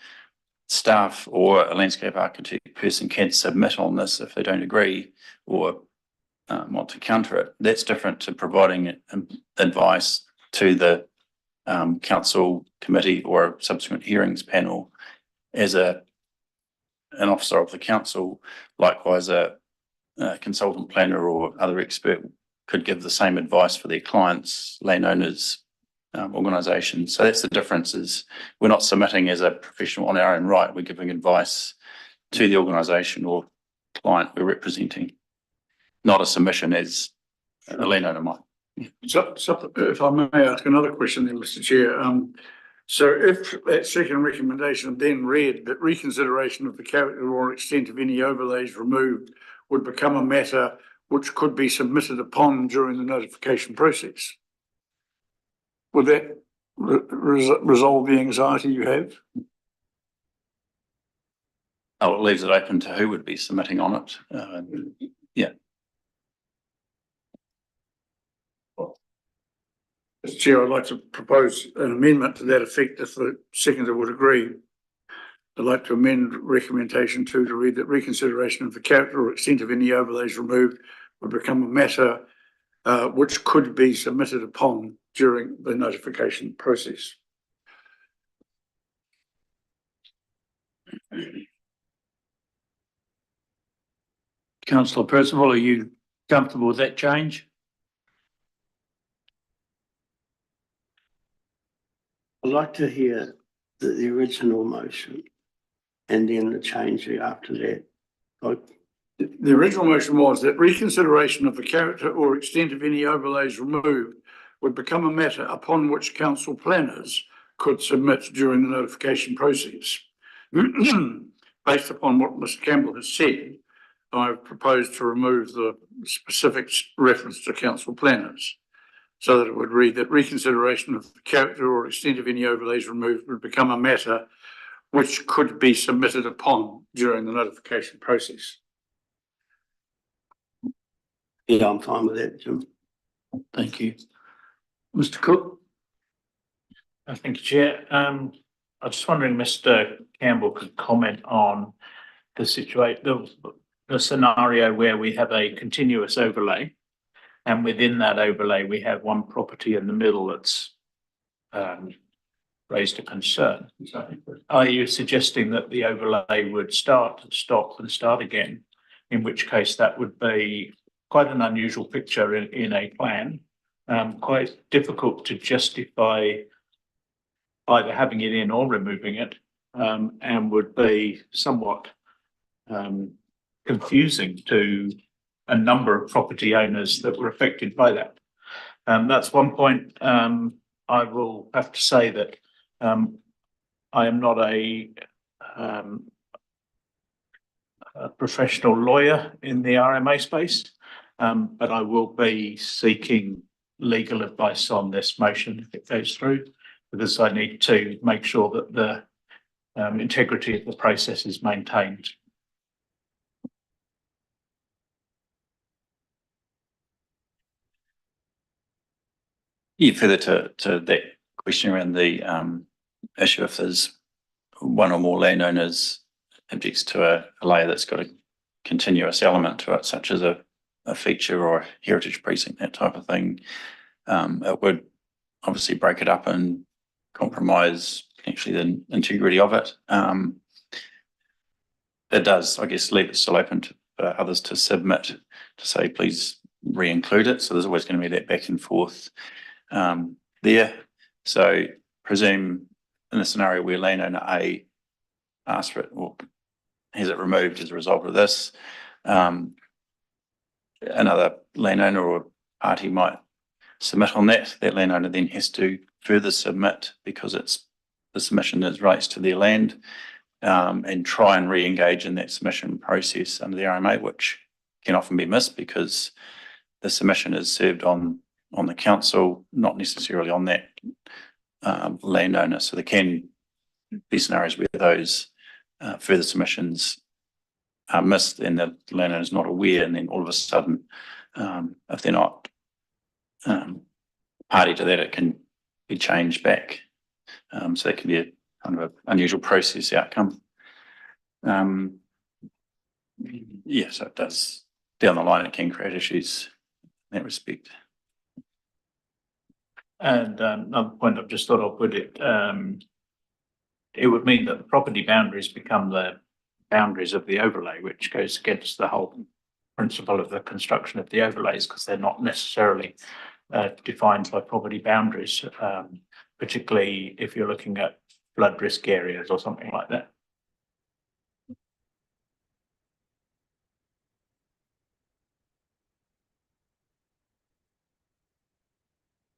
staff or a landscape architect person can submit on this if they don't agree or want to counter it. That's different to providing advice to the council committee or subsequent hearings panel as an officer of the council. Likewise, a consultant planner or other expert could give the same advice for their clients, landowners, organisations. So that's the difference, is we're not submitting as a professional on our own right. We're giving advice to the organisation or client we're representing, not a submission as a landowner might. So, if I may ask another question then, Mr. Chair, so if that second recommendation then read that reconsideration of the character or extent of any overlays removed would become a matter which could be submitted upon during the notification process, would that resolve the anxiety you have? Oh, it leaves it open to who would be submitting on it. Mr. Chair, I'd like to propose an amendment to that effect if the seconder would agree. I'd like to amend recommendation 2 to read that reconsideration of the character or extent of any overlays removed would become a matter which could be submitted upon during the notification process. Councillor Percival, are you comfortable with that change? I'd like to hear the original motion and then the change after that. The original motion was that reconsideration of the character or extent of any overlays removed would become a matter upon which council planners could submit during the notification process. Based upon what Mr. Campbell has said, I've proposed to remove the specific reference to council planners, so that it would read that reconsideration of the character or extent of any overlays removed would become a matter which could be submitted upon during the notification process. Yeah, I'm fine with that, Jim. Thank you. Mr. Cook? Thank you, Chair. I was just wondering, Mr. Campbell could comment on the situation, the scenario where we have a continuous overlay, and within that overlay, we have one property in the middle that's raised a concern. Are you suggesting that the overlay would start, stop and start again? In which case that would be quite an unusual picture in a plan, quite difficult to justify either having it in or removing it, and would be somewhat confusing to a number of property owners that were affected by that. That's one point. I will have to say that I am not a professional lawyer in the RMA space, but I will be seeking legal advice on this motion if it goes through, because I need to make sure that the integrity of the process is maintained. Yeah, further to that question around the issue, if there's one or more landowners objects to a layer that's got a continuous element to it, such as a feature or a heritage precinct, that type of thing, it would obviously break it up and compromise potentially the integrity of it. It does, I guess, leave it still open to others to submit to say, please re-include it. So there's always going to be that back and forth there. So presume in the scenario where landowner A asks for it or has it removed as a result of this, another landowner or party might submit on that. That landowner then has to further submit because the submission relates to their land, and try and re-engage in that submission process under the RMA, which can often be missed because the submission is served on the council, not necessarily on that landowner. So there can be scenarios where those further submissions are missed and the landowner is not aware, and then all of a sudden, if they're not party to that, it can be changed back. So that can be a kind of an unusual process outcome. Yeah, so it does down the line, it can create issues in that respect. And another point I've just thought of with it, it would mean that the property boundaries become the boundaries of the overlay, which goes against the whole principle of the construction of the overlays, because they're not necessarily defined by property boundaries, particularly if you're looking at flood risk areas or something like that.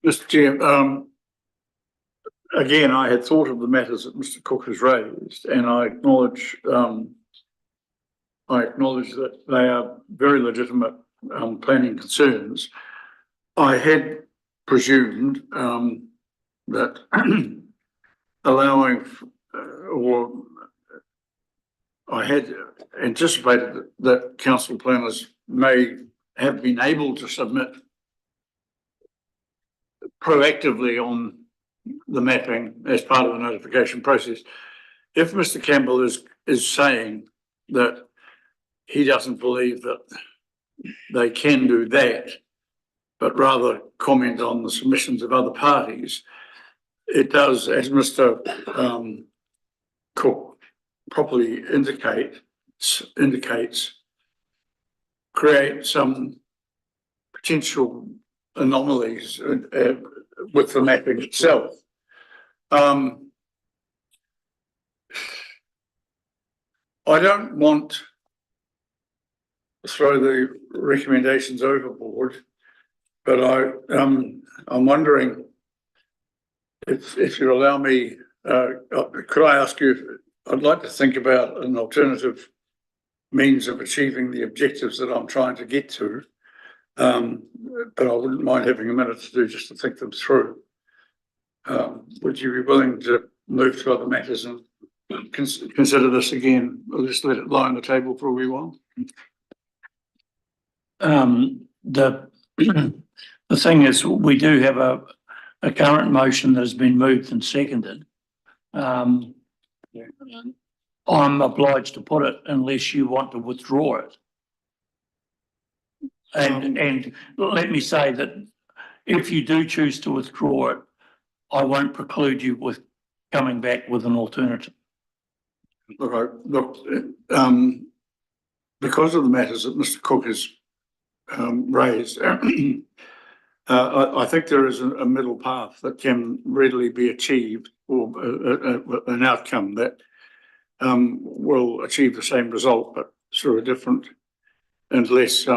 Mr. Chair, again, I had thought of the matters that Mr. Cook has raised, and I acknowledge that they are very legitimate planning concerns. I had presumed that allowing or I had anticipated that council planners may have been able to submit proactively on the mapping as part of the notification process. If Mr. Campbell is saying that he doesn't believe that they can do that, but rather comment on the submissions of other parties, it does, as Mr. Cook properly indicates, create some potential anomalies with the mapping itself. I don't want to throw the recommendations overboard, but I'm wondering if you allow me, could I ask you, I'd like to think about an alternative means of achieving the objectives that I'm trying to get to. But I wouldn't mind having a minute to do just to think them through. Would you be willing to move to other matters and consider this again? Or just let it lie on the table for a wee while? The thing is, we do have a current motion that has been moved and seconded. I'm obliged to put it unless you want to withdraw it. And let me say that if you do choose to withdraw it, I won't preclude you with coming back with an alternative. Look, because of the matters that Mr. Cook has raised, I think there is a middle path that can readily be achieved, or an outcome that will achieve the same result, but through a different and less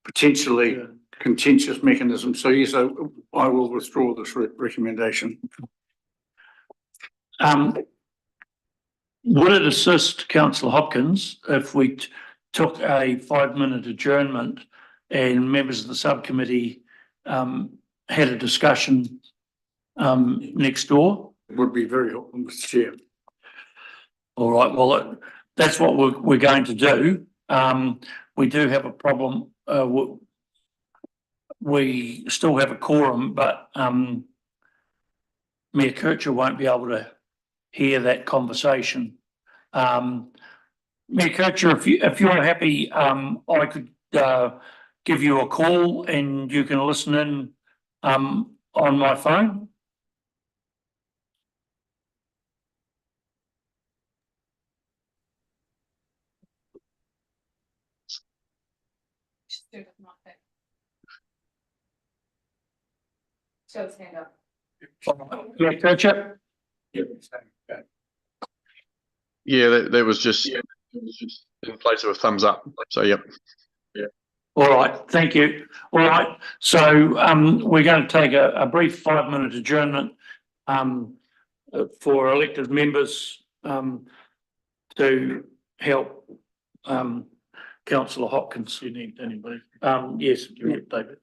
potentially contentious mechanism. So yes, I will withdraw this recommendation. Would it assist Councillor Hopkins if we took a 5-minute adjournment and members of the subcommittee had a discussion next door? It would be very helpful, Mr. Chair. All right, well, that's what we're going to do. We do have a problem. We still have a quorum, but Mayor Kircher won't be able to hear that conversation. Mayor Kircher, if you're happy, I could give you a call and you can listen in on my phone. Show his hand up. Mayor Kircher? Yeah, that was just in place of a thumbs up. So, yep. All right, thank you. All right, so we're going to take a brief 5-minute adjournment for elected members to help Councillor Hopkins. You need anybody? Yes, David.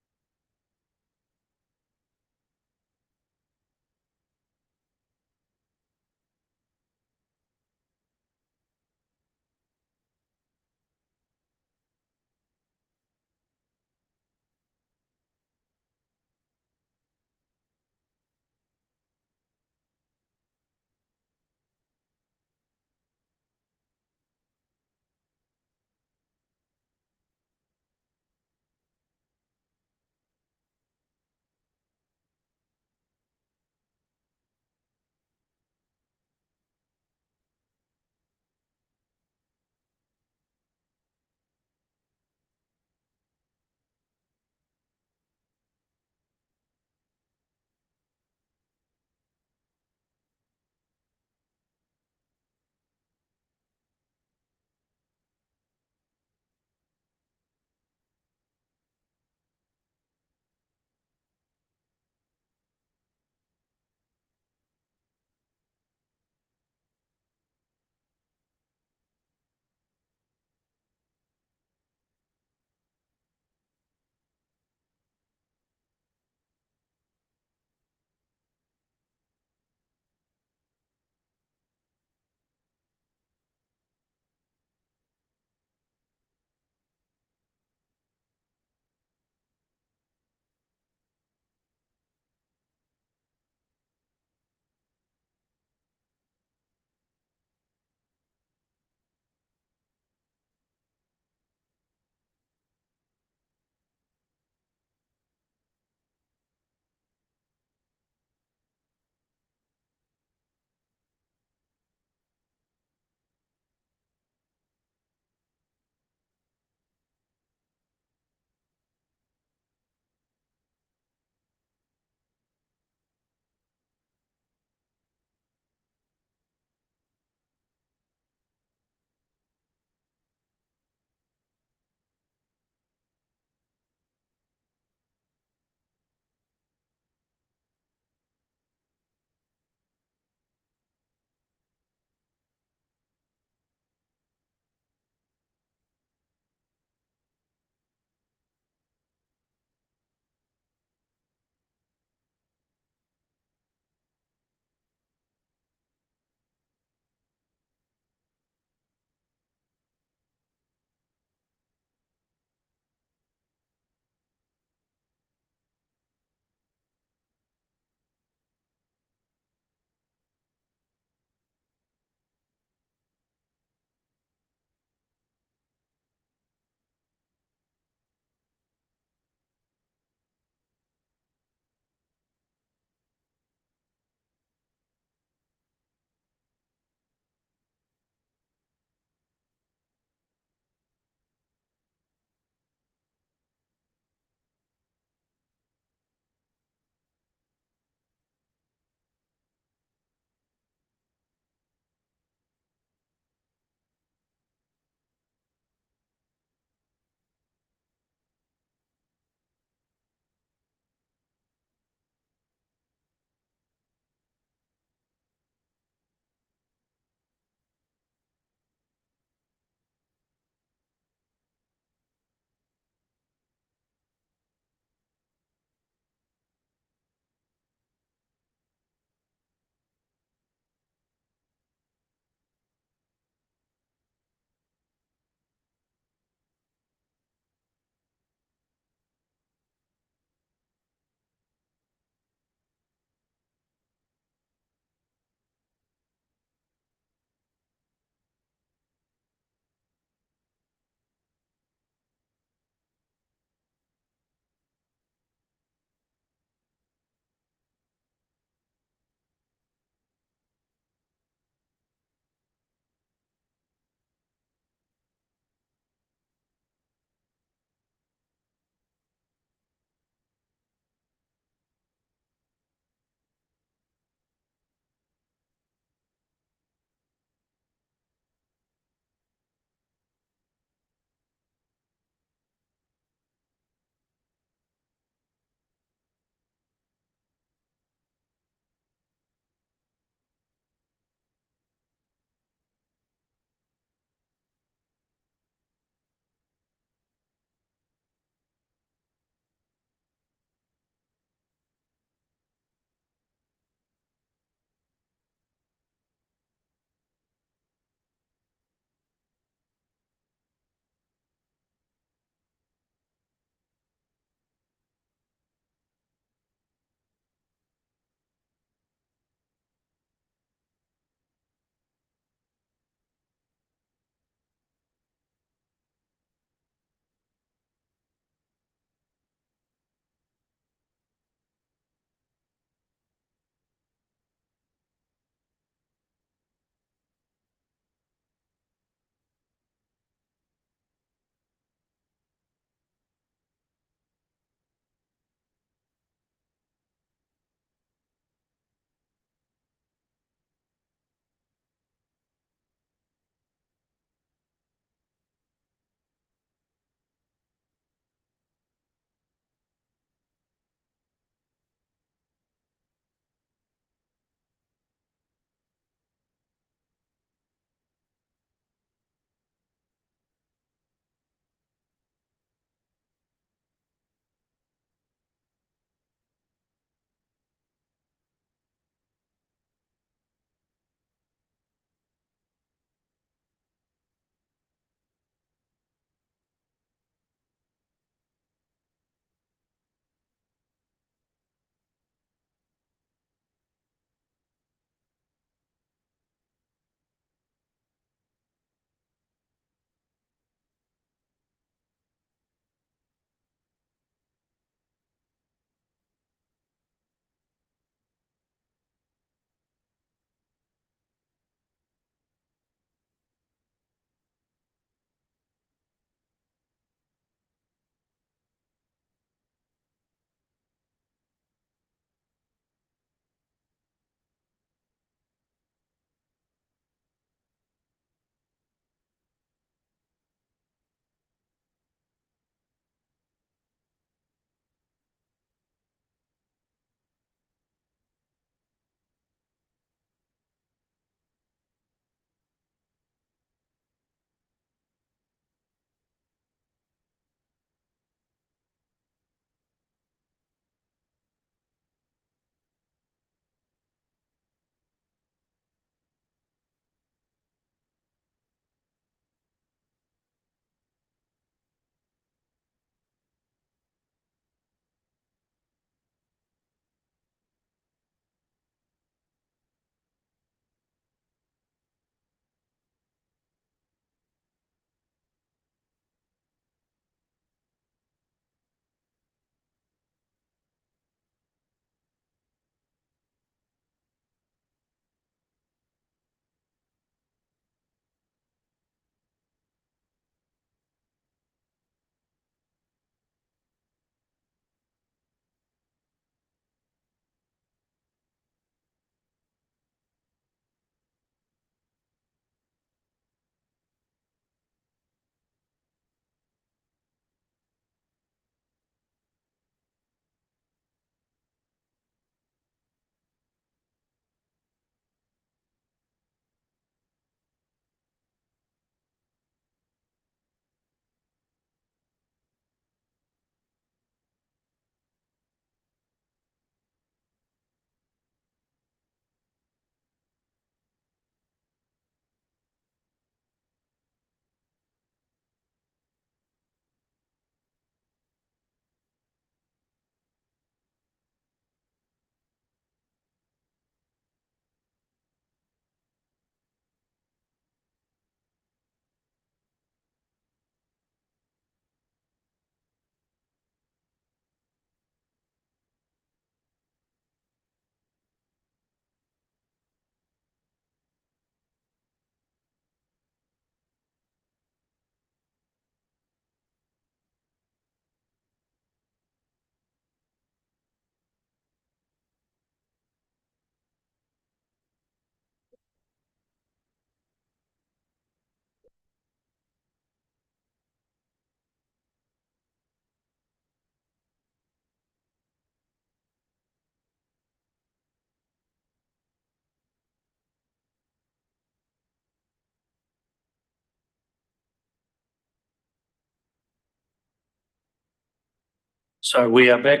So we are back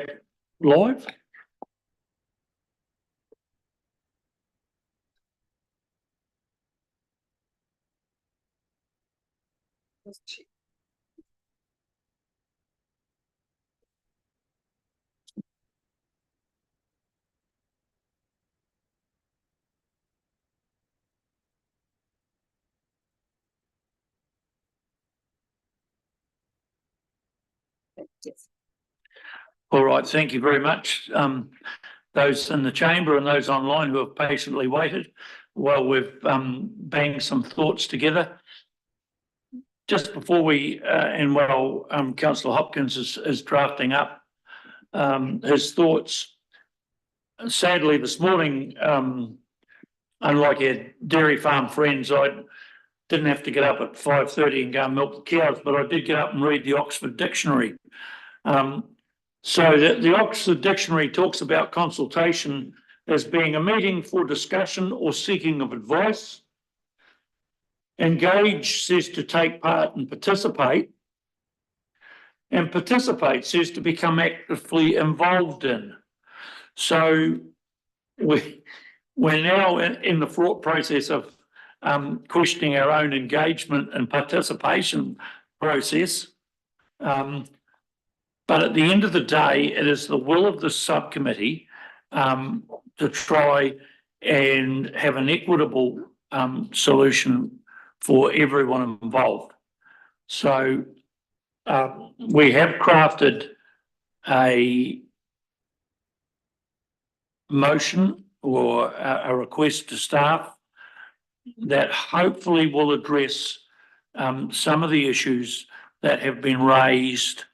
live. All right, thank you very much. Those in the chamber and those online who have patiently waited while we've banged some thoughts together. Just before we, Councillor Hopkins is drafting up his thoughts. Sadly, this morning, unlike our dairy farm friends, I didn't have to get up at 5:30 and go and milk the cows, but I did get up and read the Oxford Dictionary. So the Oxford Dictionary talks about consultation as being a meeting for discussion or seeking of advice. Engage says to take part and participate. And participate says to become actively involved in. So we're now in the fraught process of questioning our own engagement and participation process. But at the end of the day, it is the will of the subcommittee to try and have an equitable solution for everyone involved. So we have crafted a motion or a request to staff that hopefully will address some of the issues that have been raised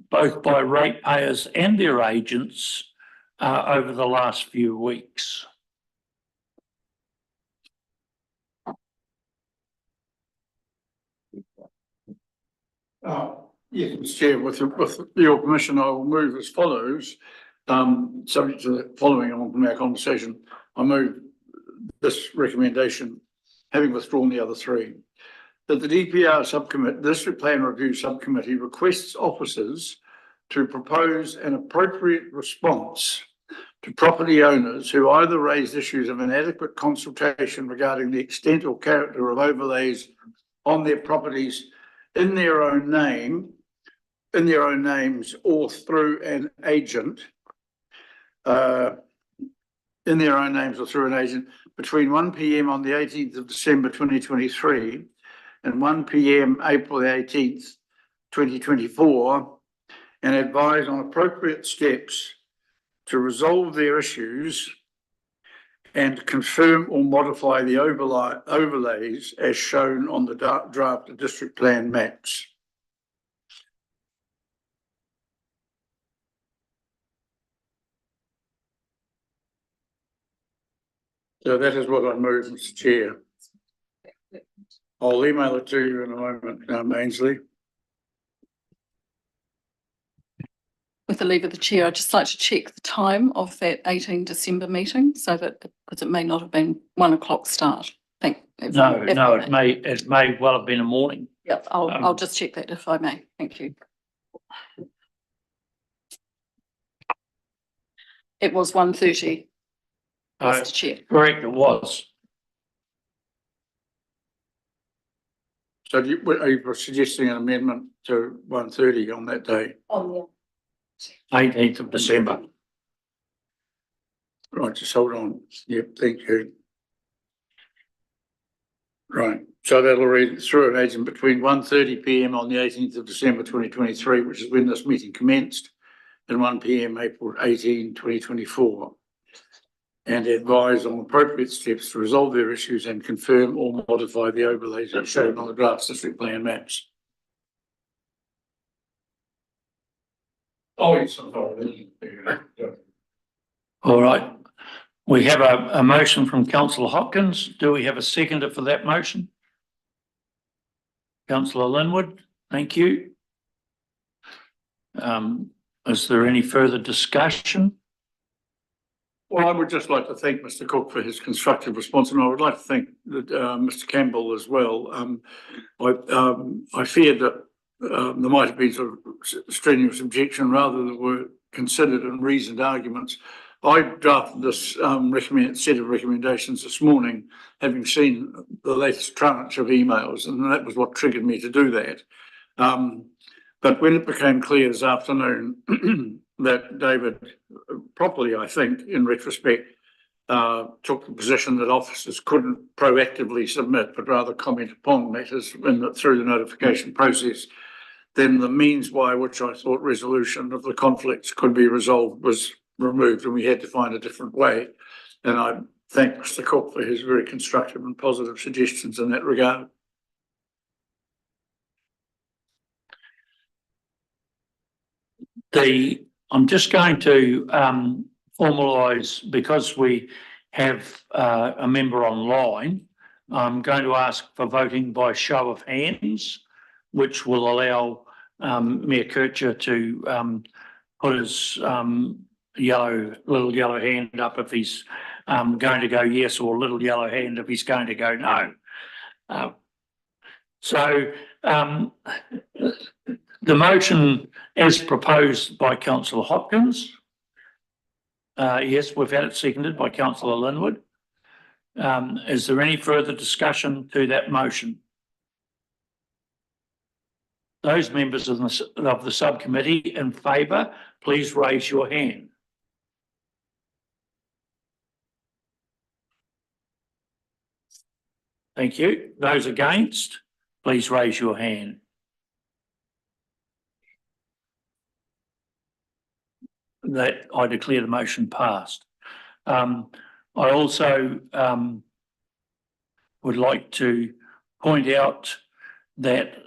both by ratepayers and their agents over the last few weeks. Yes, Mr. Chair, with your permission, I will move as follows. Subject to the following on from our conversation, I move this recommendation, having withdrawn the other three, that the DPR subcommittee, District Plan Review Subcommittee, requests officers to propose an appropriate response to property owners who either raise issues of inadequate consultation regarding the extent or character of overlays on their properties in their own name, in their own names, or through an agent, in their own names or through an agent, between 1 p.m. on the 18th of December 2023 and 1 p.m. April the 18th, 2024, and advise on appropriate steps to resolve their issues and confirm or modify the overlays as shown on the draft district plan maps. So that is what I move, Mr. Chair. I'll email it to you in a moment, Ainsley. With the leave of the chair, I'd just like to check the time of that 18 December meeting so that, because it may not have been 1 o'clock start. No, it may well have been a morning. Yep, I'll just check that if I may. Thank you. It was 1:30, Mr. Chair. Correct, it was. So are you suggesting an amendment to 1:30 on that day? On the 18th of December. Right, just hold on. Yep, thank you. Right, so that'll read through an agent between 1:30 p.m. on the 18th of December 2023, which is when this meeting commenced, and 1 p.m. April 18, 2024, and advise on appropriate steps to resolve their issues and confirm or modify the overlays as shown on the draft district plan maps. Oh, yes, I'm sorry. All right. We have a motion from Councillor Hopkins. Do we have a seconder for that motion? Councillor Linwood, thank you. Is there any further discussion? Well, I would just like to thank Mr. Cook for his constructive response, and I would like to thank Mr. Campbell as well. I feared that there might have been sort of strenuous objection, rather that were considered and reasoned arguments. I drafted this set of recommendations this morning, having seen the latest tranche of emails, and that was what triggered me to do that. But when it became clear this afternoon that David, properly, I think, in retrospect, took the position that officers couldn't proactively submit, but rather comment upon matters through the notification process, then the means by which I thought resolution of the conflicts could be resolved was removed, and we had to find a different way. And I thank Mr. Cook for his very constructive and positive suggestions in that regard. I'm just going to formalise, because we have a member online, I'm going to ask for voting by show of hands, which will allow Mayor Kircher to put his little yellow hand up if he's going to go yes, or little yellow hand if he's going to go no. So the motion as proposed by Councillor Hopkins. Yes, we've had it seconded by Councillor Linwood. Is there any further discussion to that motion? Those members of the subcommittee in favour, please raise your hand. Thank you. Those against, please raise your hand. That I declare the motion passed. I also would like to point out that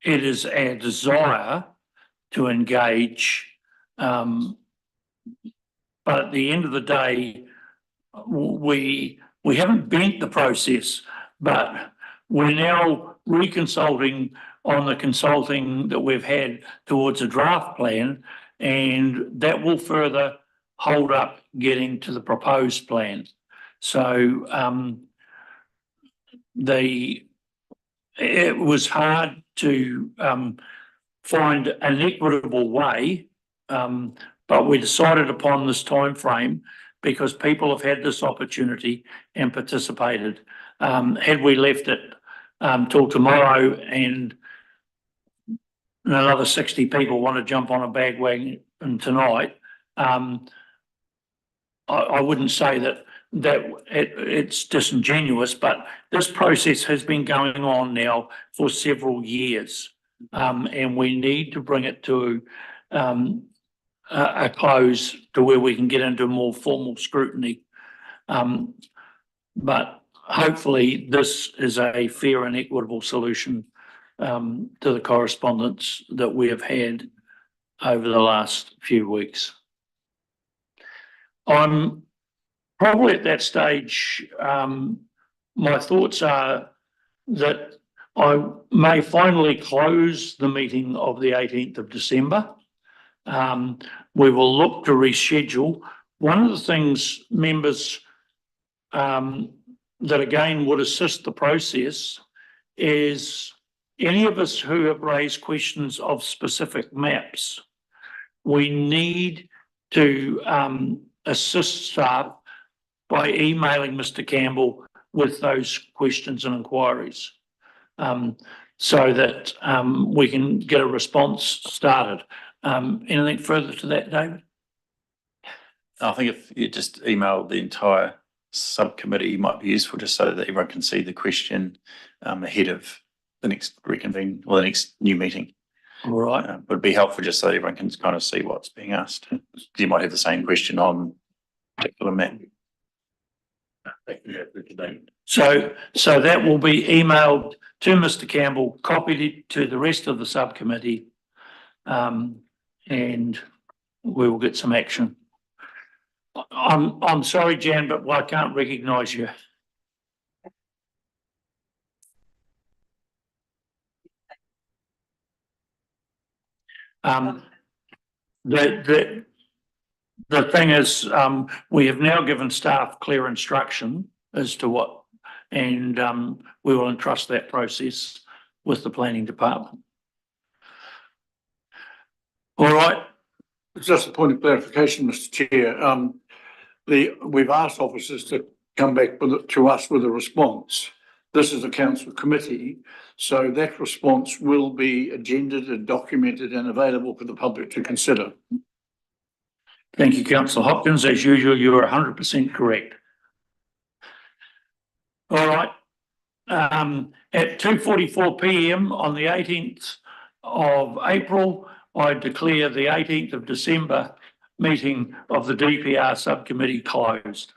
it is our desire to engage, but at the end of the day, we haven't bent the process, but we're now reconsulting on the consulting that we've had towards a draft plan, and that will further hold up getting to the proposed plan. So it was hard to find an equitable way, but we decided upon this time frame because people have had this opportunity and participated. Had we left it till tomorrow and another 60 people want to jump on a bandwagon tonight, I wouldn't say that it's disingenuous, but this process has been going on now for several years, and we need to bring it to a close to where we can get into more formal scrutiny. But hopefully this is a fair and equitable solution to the correspondence that we have had over the last few weeks. I'm probably at that stage, my thoughts are that I may finally close the meeting of the 18th of December. We will look to reschedule. One of the things, members, that again would assist the process is any of us who have raised questions of specific maps, we need to assist staff by emailing Mr. Campbell with those questions and inquiries, so that we can get a response started. Anything further to that, David? I think if you just email the entire subcommittee might be useful, just so that everyone can see the question ahead of the next reconvene or the next new meeting. All right. Would be helpful just so everyone can kind of see what's being asked. You might have the same question on a particular map. So that will be emailed to Mr. Campbell, copied to the rest of the subcommittee, and we will get some action. I'm sorry, Jan, but I can't recognise you. The thing is, we have now given staff clear instruction as to what, and we will entrust that process with the planning department. All right, Just a point of clarification, Mr. Chair. We've asked officers to come back to us with a response. This is a council committee, so that response will be agended and documented and available for the public to consider. thank you, councillor Hopkins. As usual, you are 100% correct. All right. At 2:44 PM on the 18th of April, I declare the 18th of December meeting of the DPR subcommittee closed.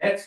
That's